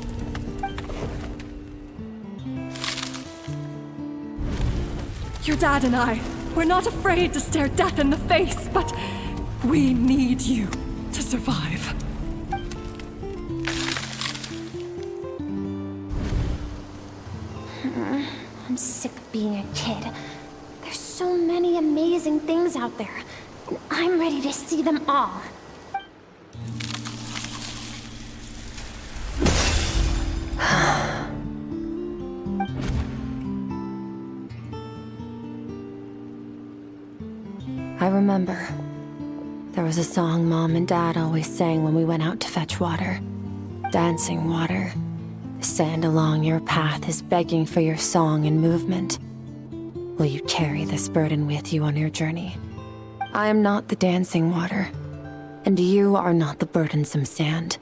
Your dad and I, we're not afraid to stare death in the face, but we need you to survive. I'm sick of being a kid. There's so many amazing things out there, and I'm ready to see them all. I remember. There was a song Mom and Dad always sang when we went out to fetch water. Dancing water. The sand along your path is begging for your song and movement. Will you carry this burden with you on your journey? I am not the dancing water, and you are not the burdensome sand.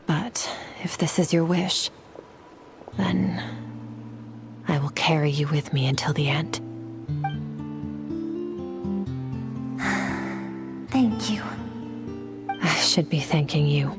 But if this is your wish, then I will carry you with me until the end. Thank you. I should be thanking you.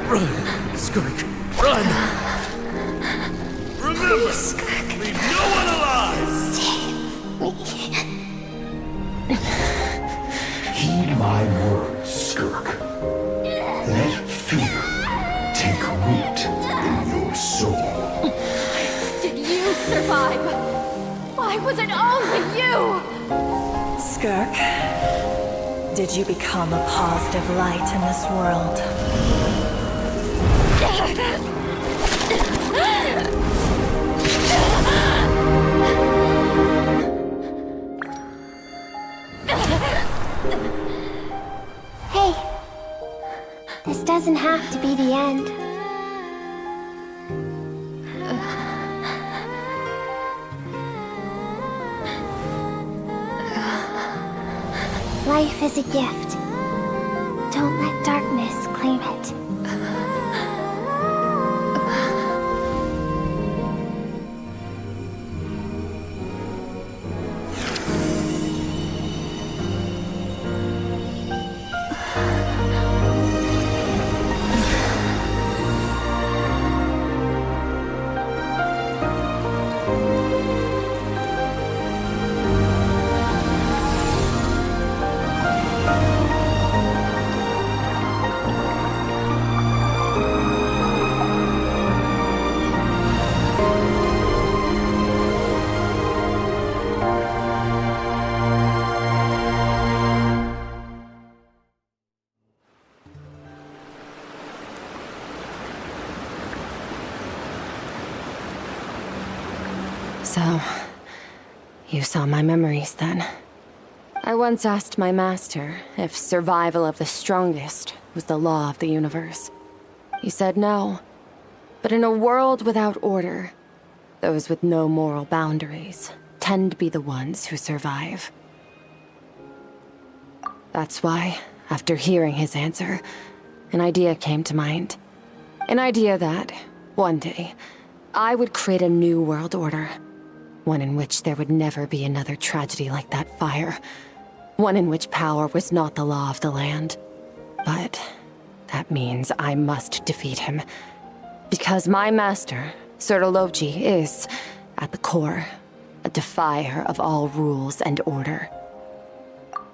Run, Skirk, run! Remember, leave no one alive! Heed my words, Skirk. Let fear take root in your soul. Did you survive? Why was it only you? Skirk, did you become a positive light in this world? Hey, this doesn't have to be the end. Life is a gift. Don't let darkness claim it. So, you saw my memories then. I once asked my master if survival of the strongest was the law of the universe. He said no. But in a world without order, those with no moral boundaries tend to be the ones who survive. That's why, after hearing his answer, an idea came to mind. An idea that, one day, I would create a new world order. One in which there would never be another tragedy like that fire. One in which power was not the law of the land. But that means I must defeat him. Because my master, Sertologi, is, at the core, a defier of all rules and order.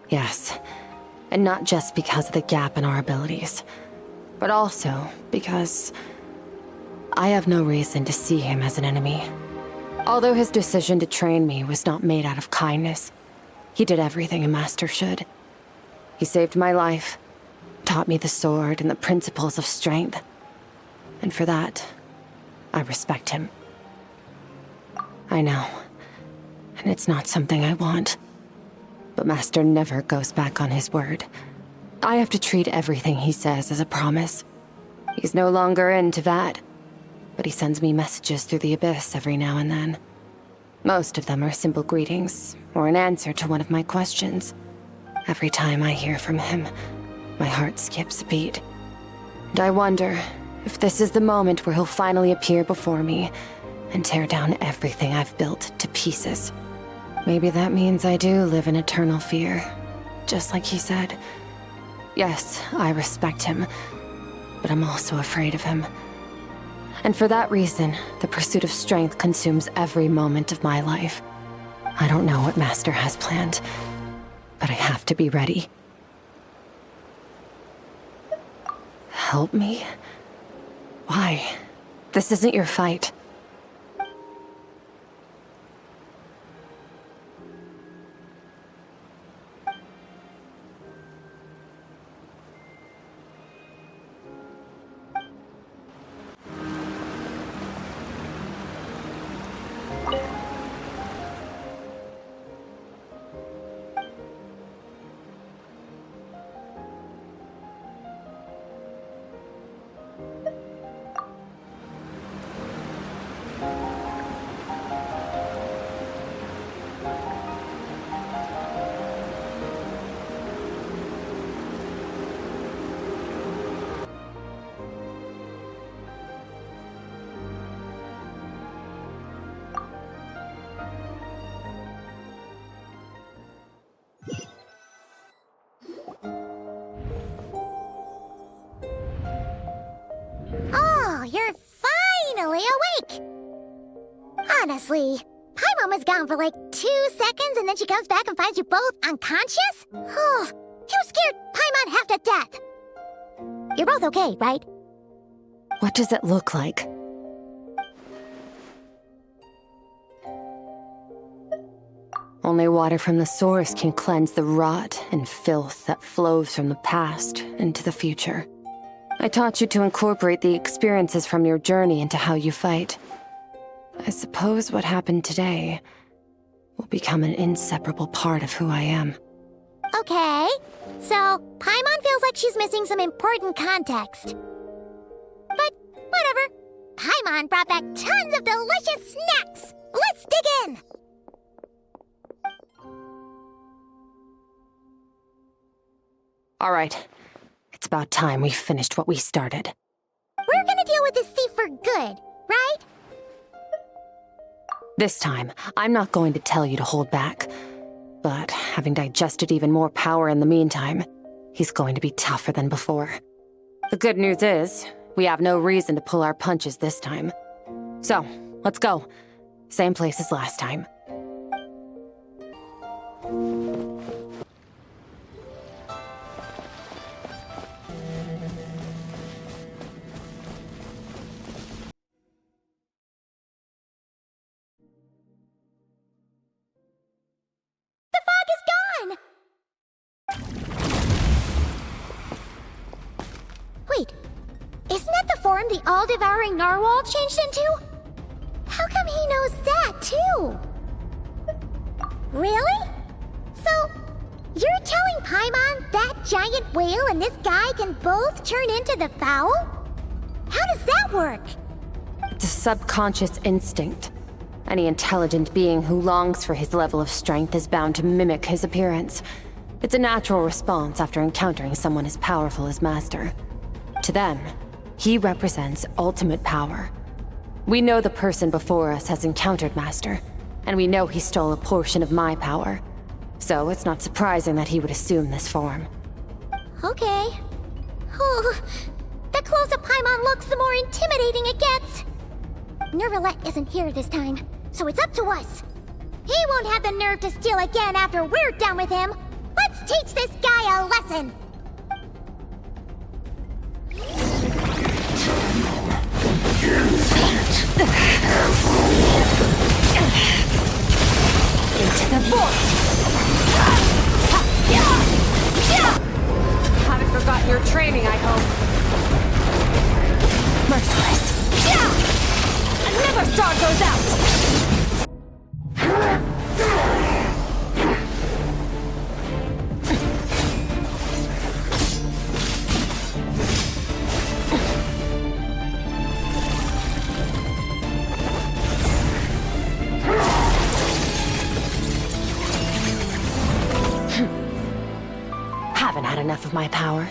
Yes, and not just because of the gap in our abilities, but also because I have no reason to see him as an enemy. Although his decision to train me was not made out of kindness, he did everything a master should. He saved my life, taught me the sword and the principles of strength. And for that, I respect him. I know, and it's not something I want. but Master never goes back on his word. I have to treat everything he says as a promise. He's no longer into that, but he sends me messages through the abyss every now and then. Most of them are simple greetings, or an answer to one of my questions. Every time I hear from him, my heart skips a beat. And I wonder if this is the moment where he'll finally appear before me and tear down everything I've built to pieces. Maybe that means I do live in eternal fear, just like he said. Yes, I respect him, but I'm also afraid of him. And for that reason, the pursuit of strength consumes every moment of my life. I don't know what Master has planned, but I have to be ready. Help me? Why? This isn't your fight. Oh, you're finally awake! Honestly, Paimon was gone for like 2 seconds and then she comes back and finds you both unconscious? Oh, you scared Paimon half to death! You're both okay, right? What does it look like? Only water from the source can cleanse the rot and filth that flows from the past into the future. I taught you to incorporate the experiences from your journey into how you fight. I suppose what happened today will become an inseparable part of who I am. Okay, so Paimon feels like she's missing some important context. But whatever. Paimon brought back tons of delicious snacks! Let's dig in! All right. It's about time we finished what we started. We're gonna deal with this thief for good, right? This time, I'm not going to tell you to hold back. But having digested even more power in the meantime, he's going to be tougher than before. The good news is, we have no reason to pull our punches this time. So, let's go. Same place as last time. Wait, isn't that the form the all-devouring narwhal changed into? How come he knows that, too? Really? So, you're telling Paimon that giant whale and this guy can both turn into the fowl? How does that work? It's a subconscious instinct. Any intelligent being who longs for his level of strength is bound to mimic his appearance. It's a natural response after encountering someone as powerful as Master. To them, he represents ultimate power. We know the person before us has encountered Master, and we know he stole a portion of my power. So it's not surprising that he would assume this form. Okay. Oh, the closer Paimon looks, the more intimidating it gets. Nervalette isn't here this time, so it's up to us. He won't have the nerve to steal again after we're done with him. Let's teach this guy a lesson. Into the void! Haven't forgotten your training, I hope. Merciless. A never star goes out! haven't had enough of my power.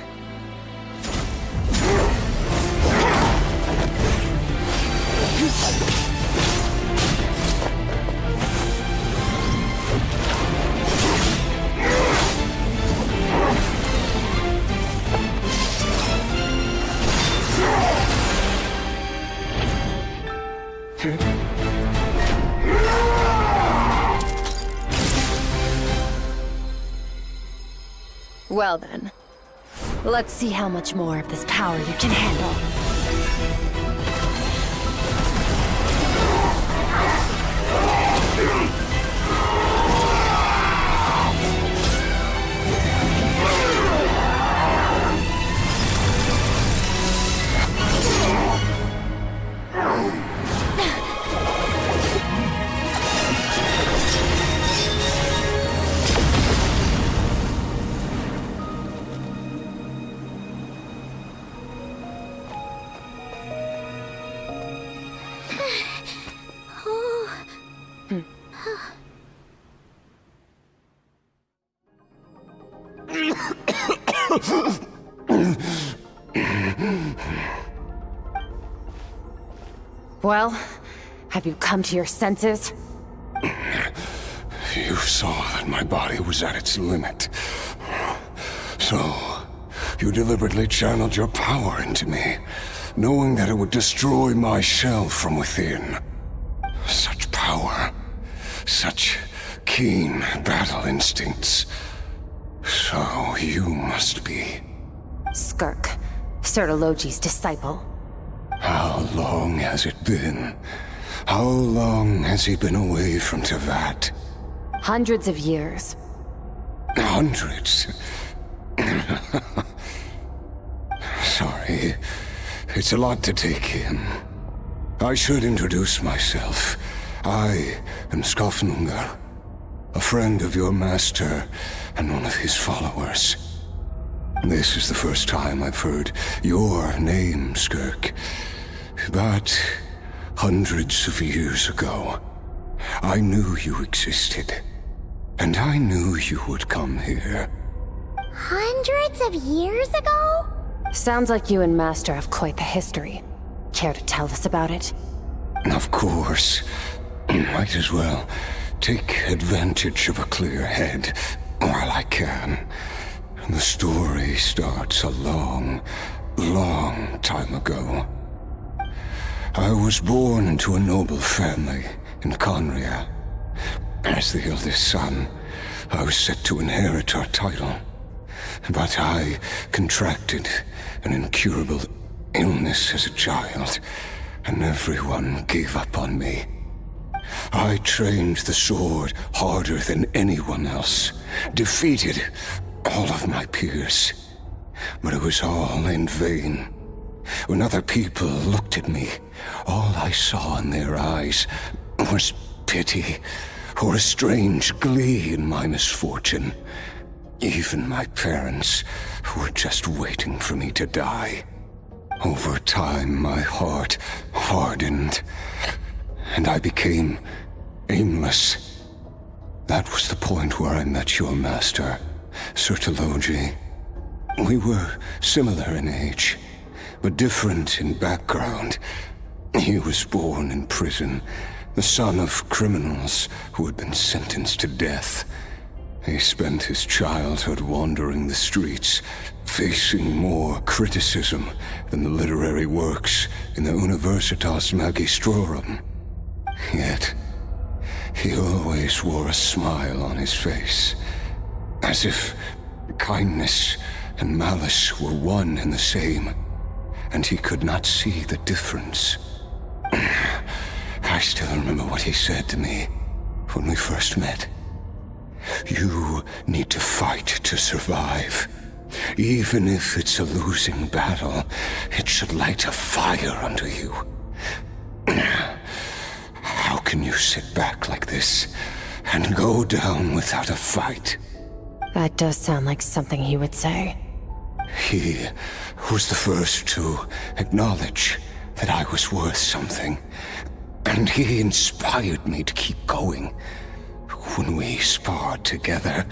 Well then, let's see how much more of this power you can handle. Well, have you come to your senses? You saw that my body was at its limit. So, you deliberately channeled your power into me, knowing that it would destroy my shell from within. Such power, such keen battle instincts. So you must be... Skirk, Sertologi's disciple. How long has it been? How long has he been away from Tevat? Hundreds of years. Hundreds? Sorry, it's a lot to take in. I should introduce myself. I am Skofnungar, a friend of your master and one of his followers. This is the first time I've heard your name, Skirk. But hundreds of years ago, I knew you existed. And I knew you would come here. Hundreds of years ago? Sounds like you and Master have quite the history. Care to tell us about it? Of course. Might as well take advantage of a clear head while I can. The story starts a long, long time ago. I was born into a noble family in Conria. As the eldest son, I was set to inherit our title. But I contracted an incurable illness as a child, and everyone gave up on me. I trained the sword harder than anyone else, defeated all of my peers. But it was all in vain. When other people looked at me, all I saw in their eyes was pity or a strange glee in my misfortune. Even my parents were just waiting for me to die. Over time, my heart hardened, and I became aimless. That was the point where I met your master, Sertologi. We were similar in age, but different in background. He was born in prison, the son of criminals who had been sentenced to death. He spent his childhood wandering the streets, facing more criticism than the literary works in the Universitas Magistrorum. Yet, he always wore a smile on his face, as if kindness and malice were one and the same, and he could not see the difference. I still remember what he said to me when we first met. You need to fight to survive. Even if it's a losing battle, it should light a fire under you. How can you sit back like this and go down without a fight? That does sound like something he would say. He was the first to acknowledge that I was worth something, and he inspired me to keep going. When we sparred together,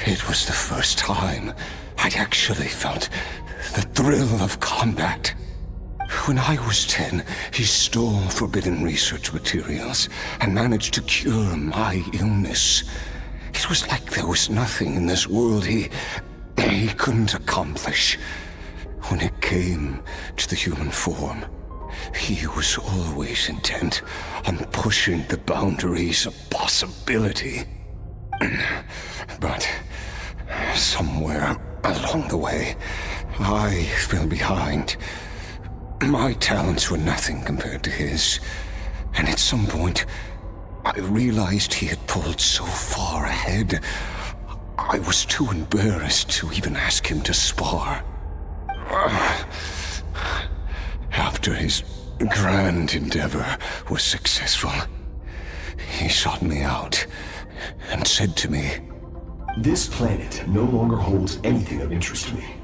it was the first time I actually felt the thrill of combat. When I was 10, he stole forbidden research materials and managed to cure my illness. It was like there was nothing in this world he couldn't accomplish. When it came to the human form, he was always intent on pushing the boundaries of possibility. But somewhere along the way, I fell behind. My talents were nothing compared to his, and at some point, I realized he had pulled so far ahead, I was too embarrassed to even ask him to spar. After his grand endeavor was successful, he sought me out and said to me, "This planet no longer holds anything of interest to me,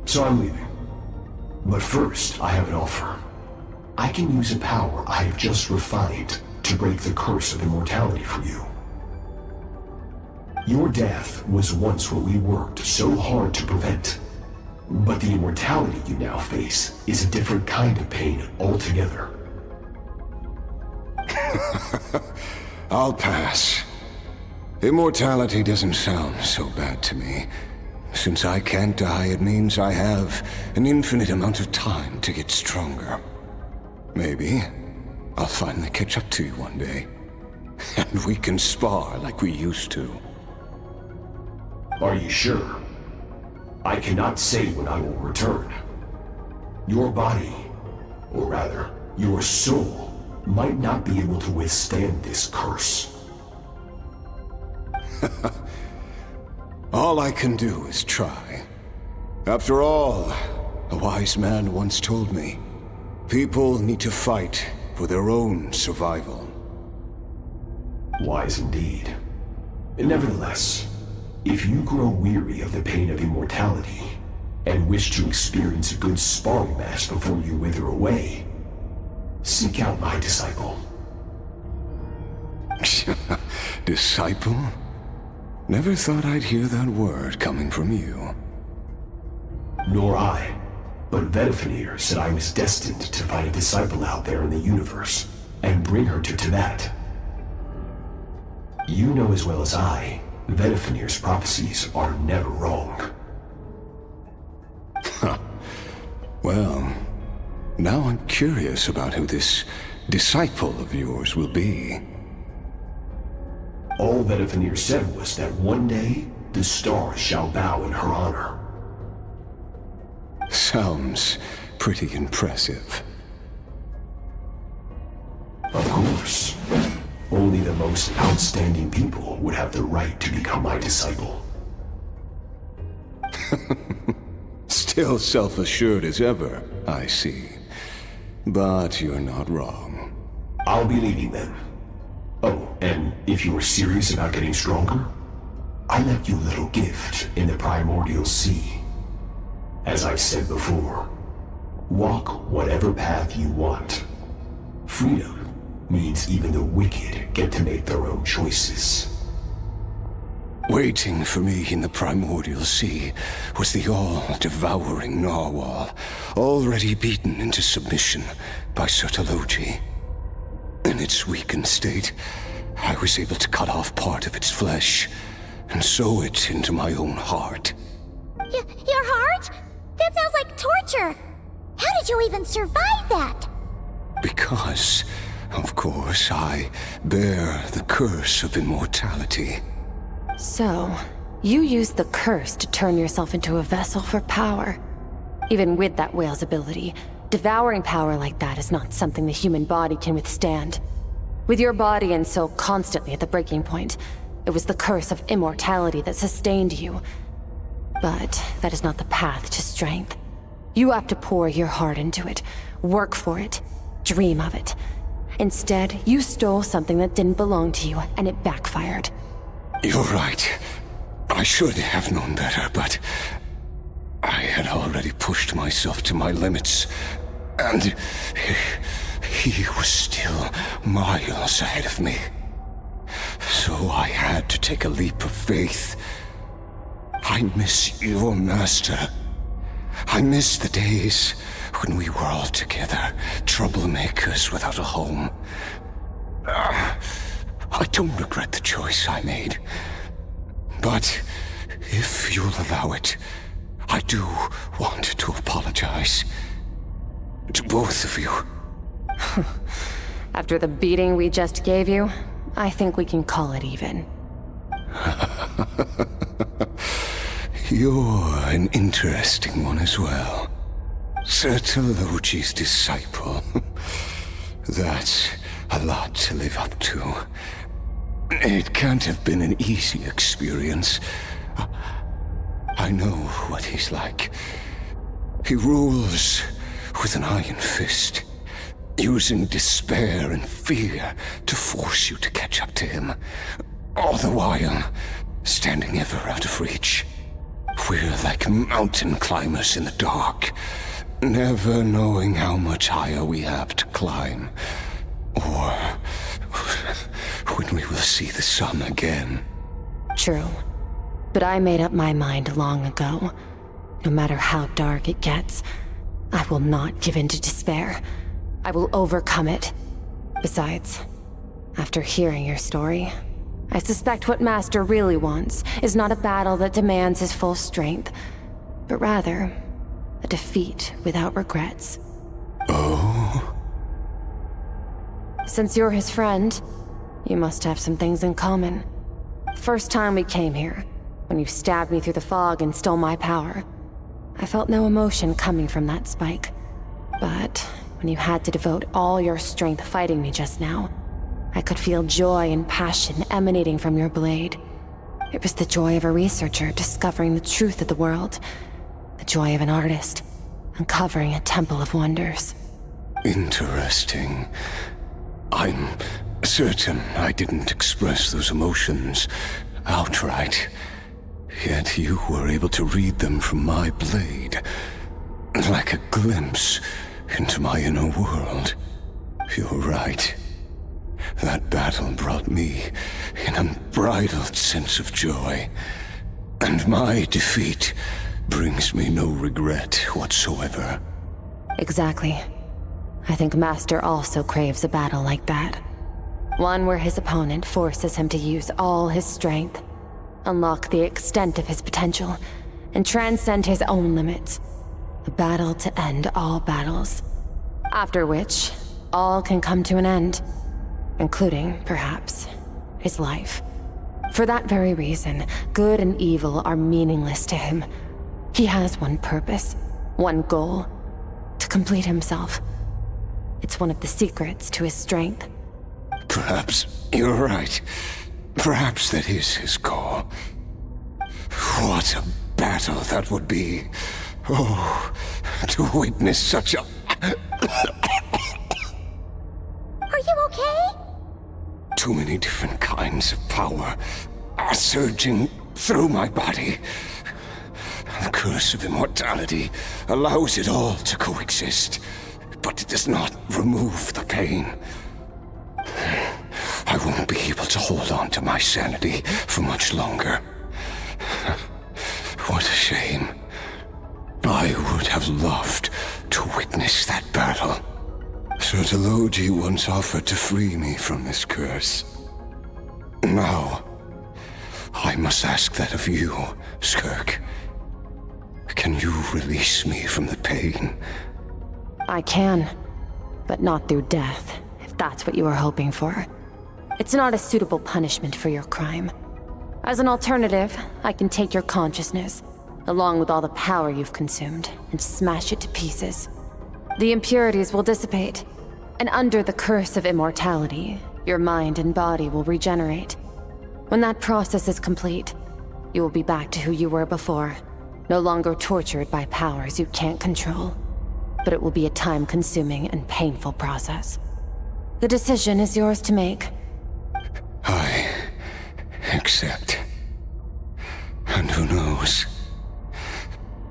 so I'm leaving. But first, I have an offer. I can use a power I have just refined to break the curse of immortality for you. Your death was once what we worked so hard to prevent. But the immortality you now face is a different kind of pain altogether." I'll pass. Immortality doesn't sound so bad to me. Since I can't die, it means I have an infinite amount of time to get stronger. Maybe I'll finally catch up to you one day, and we can spar like we used to. Are you sure? I cannot say when I will return. Your body, or rather, your soul, might not be able to withstand this curse. All I can do is try. After all, a wise man once told me, people need to fight for their own survival. Wise indeed. Nevertheless, if you grow weary of the pain of immortality, and wish to experience a good sparring match before you wither away, seek out my disciple. Disciple? Never thought I'd hear that word coming from you. Nor I. But Vedifenir said I was destined to find a disciple out there in the universe, and bring her to Tibet. You know as well as I, Vedifenir's prophecies are never wrong. Huh. Well, now I'm curious about who this disciple of yours will be. All Vedifenir said was that one day, the stars shall bow in her honor. Sounds pretty impressive. Of course. Only the most outstanding people would have the right to become my disciple. Still self-assured as ever, I see. But you're not wrong. I'll be leaving then. Oh, and if you were serious about getting stronger, I left you a little gift in the primordial sea. As I've said before, walk whatever path you want. Freedom means even the wicked get to make their own choices. Waiting for me in the primordial sea was the all-devouring narwhal, already beaten into submission by Sertologi. In its weakened state, I was able to cut off part of its flesh and sew it into my own heart. Your heart? That sounds like torture! How did you even survive that? Because, of course, I bear the curse of immortality. So, you used the curse to turn yourself into a vessel for power. Even with that whale's ability, devouring power like that is not something the human body can withstand. With your body and soul constantly at the breaking point, it was the curse of immortality that sustained you. But that is not the path to strength. You have to pour your heart into it, work for it, dream of it. Instead, you stole something that didn't belong to you, and it backfired. You're right. I should have known better, but I had already pushed myself to my limits, and he was still miles ahead of me. So I had to take a leap of faith. I I miss your master. I miss the days when we were all together, troublemakers without a home. I don't regret the choice I made. But if you'll allow it, I do want to apologize. To both of you. After the beating we just gave you, I think we can call it even. You're an interesting one as well. Sertologi's disciple. That's a lot to live up to. It can't have been an easy experience. I know what he's like. He rules with an iron fist, using despair and fear to force you to catch up to him, all the while standing ever out of reach. We're like mountain climbers in the dark, never knowing how much higher we have to climb, or when we will see the sun again. True. But I made up my mind long ago. No matter how dark it gets, I will not give in to despair. I will overcome it. Besides, after hearing your story, I suspect what Master really wants is not a battle that demands his full strength, but rather a defeat without regrets. Oh? Since you're his friend, you must have some things in common. The first time we came here, when you stabbed me through the fog and stole my power, I felt no emotion coming from that spike. But when you had to devote all your strength fighting me just now, I could feel joy and passion emanating from your blade. It was the joy of a researcher discovering the truth of the world, the joy of an artist uncovering a temple of wonders. Interesting. I'm certain I didn't express those emotions outright. Yet you were able to read them from my blade, like a glimpse into my inner world. You're right. That battle brought me an unbridled sense of joy, and my defeat brings me no regret whatsoever. Exactly. I think Master also craves a battle like that. One where his opponent forces him to use all his strength, unlock the extent of his potential, and transcend his own limits. A battle to end all battles. After which, all can come to an end, including, perhaps, his life. For that very reason, good and evil are meaningless to him. He has one purpose, one goal: to complete himself. It's one of the secrets to his strength. Perhaps you're right. Perhaps that is his goal. What a battle that would be. Oh, to witness such a... Are you okay? Too many different kinds of power are surging through my body. The curse of immortality allows it all to coexist, but it does not remove the pain. I won't be able to hold on to my sanity for much longer. What a shame. I would have loved to witness that battle. Sertologi once offered to free me from this curse. Now, I must ask that of you, Skirk. Can you release me from the pain? I can, but not through death, if that's what you were hoping for. It's not a suitable punishment for your crime. As an alternative, I can take your consciousness, along with all the power you've consumed, and smash it to pieces. The impurities will dissipate, and under the curse of immortality, your mind and body will regenerate. When that process is complete, you will be back to who you were before, no longer tortured by powers you can't control. But it will be a time-consuming and painful process. The decision is yours to make. I accept. And who knows?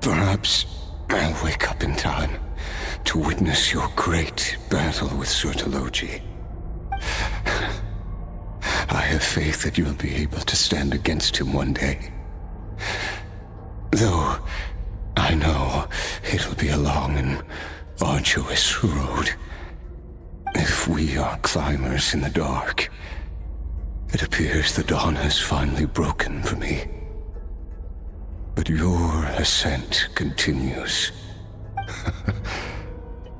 Perhaps I'll wake up in time to witness your great battle with Sertologi. I have faith that you'll be able to stand against him one day. Though I know it'll be a long and arduous road. If we are climbers in the dark, it appears the dawn has finally broken for me. But your ascent continues.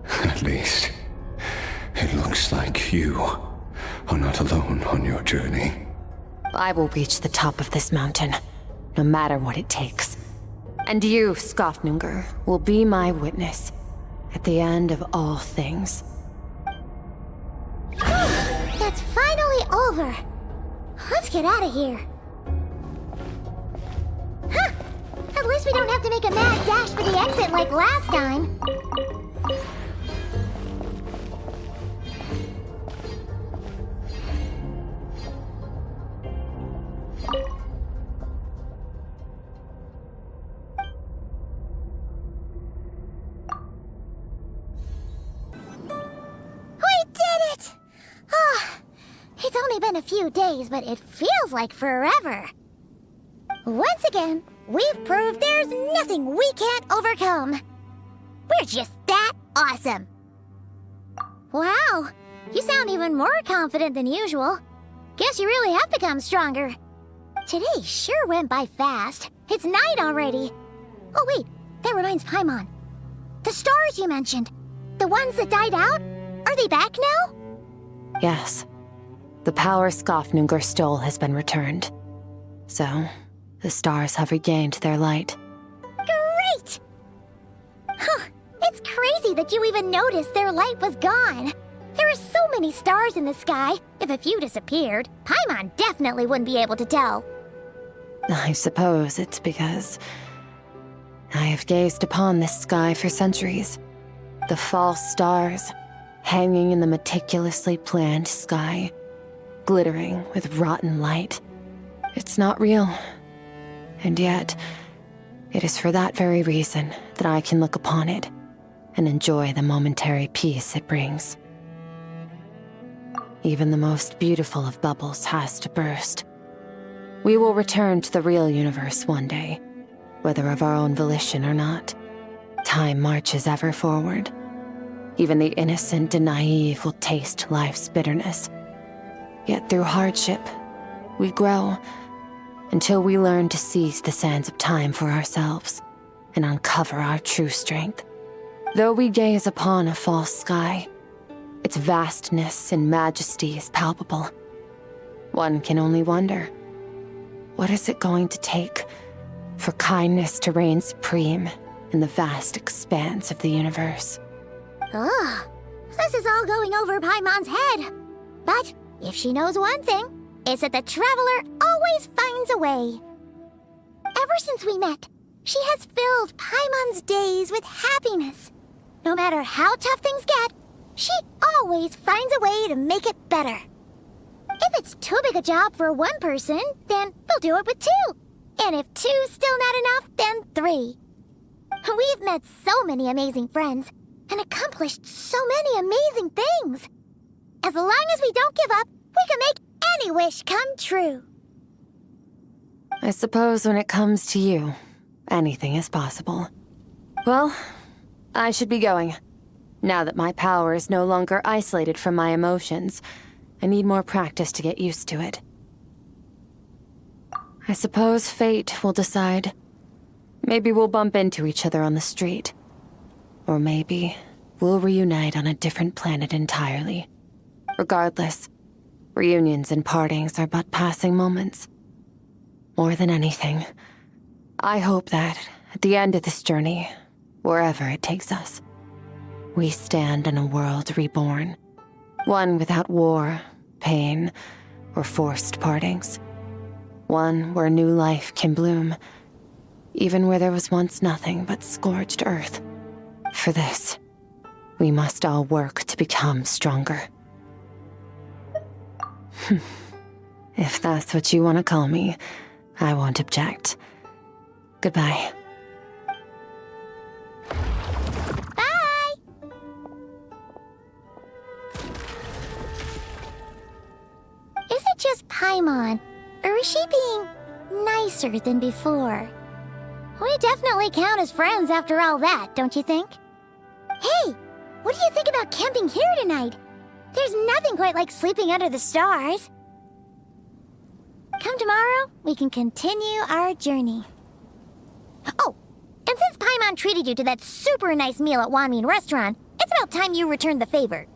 At least, it looks like you are not alone on your journey. I will reach the top of this mountain, no matter what it takes. And you, Skofnunger, will be my witness at the end of all things. That's finally over. Let's get out of here. Huh! At least we don't have to make a mad dash for the exit like last time. It's only been a few days, but it feels like forever. Once again, we've proved there's nothing we can't overcome. We're just that awesome. Wow, you sound even more confident than usual. Guess you really have become stronger. Today sure went by fast. It's night already. Oh wait, that reminds Paimon. The stars you mentioned, the ones that died out, are they back now? Yes. The power Skofnunger stole has been returned. So, the stars have regained their light. Great! Huh, it's crazy that you even noticed their light was gone. There are so many stars in the sky. If a few disappeared, Paimon definitely wouldn't be able to tell. I suppose it's because I have gazed upon this sky for centuries. The false stars, hanging in the meticulously planned sky, glittering with rotten light. It's not real. And yet, it is for that very reason that I can look upon it and enjoy the momentary peace it brings. Even the most beautiful of bubbles has to burst. We will return to the real universe one day, whether of our own volition or not. Time marches ever forward. Even the innocent and naive will taste life's bitterness. Yet through hardship, we grow until we learn to seize the sands of time for ourselves and uncover our true strength. Though we gaze upon a false sky, its vastness and majesty is palpable. One can only wonder, what is it going to take for kindness to reign supreme in the vast expanse of the universe? Ugh, this is all going over Paimon's head. But if she knows one thing, it's that the Traveler always finds a way. Ever since we met, she has filled Paimon's days with happiness. No matter how tough things get, she always finds a way to make it better. If it's too big a job for one person, then we'll do it with two. And if two's still not enough, then three. We've met so many amazing friends and accomplished so many amazing things. As long as we don't give up, we can make any wish come true. I suppose when it comes to you, anything is possible. Well, I should be going. Now that my power is no longer isolated from my emotions, I need more practice to get used to it. I suppose fate will decide. Maybe we'll bump into each other on the street. Or maybe we'll reunite on a different planet entirely. Regardless, reunions and partings are but passing moments. More than anything, I hope that, at the end of this journey, wherever it takes us, we stand in a world reborn. One without war, pain, or forced partings. One where new life can bloom, even where there was once nothing but scorched earth. For this, we must all work to become stronger. If that's what you want to call me, I won't object. Goodbye. Bye! Is it just Paimon, or is she being nicer than before? We definitely count as friends after all that, don't you think? Hey, what do you think about camping here tonight? There's nothing quite like sleeping under the stars. Come tomorrow, we can continue our journey. Oh, and since Paimon treated you to that super nice meal at Wanmin Restaurant, it's about time you returned the favor.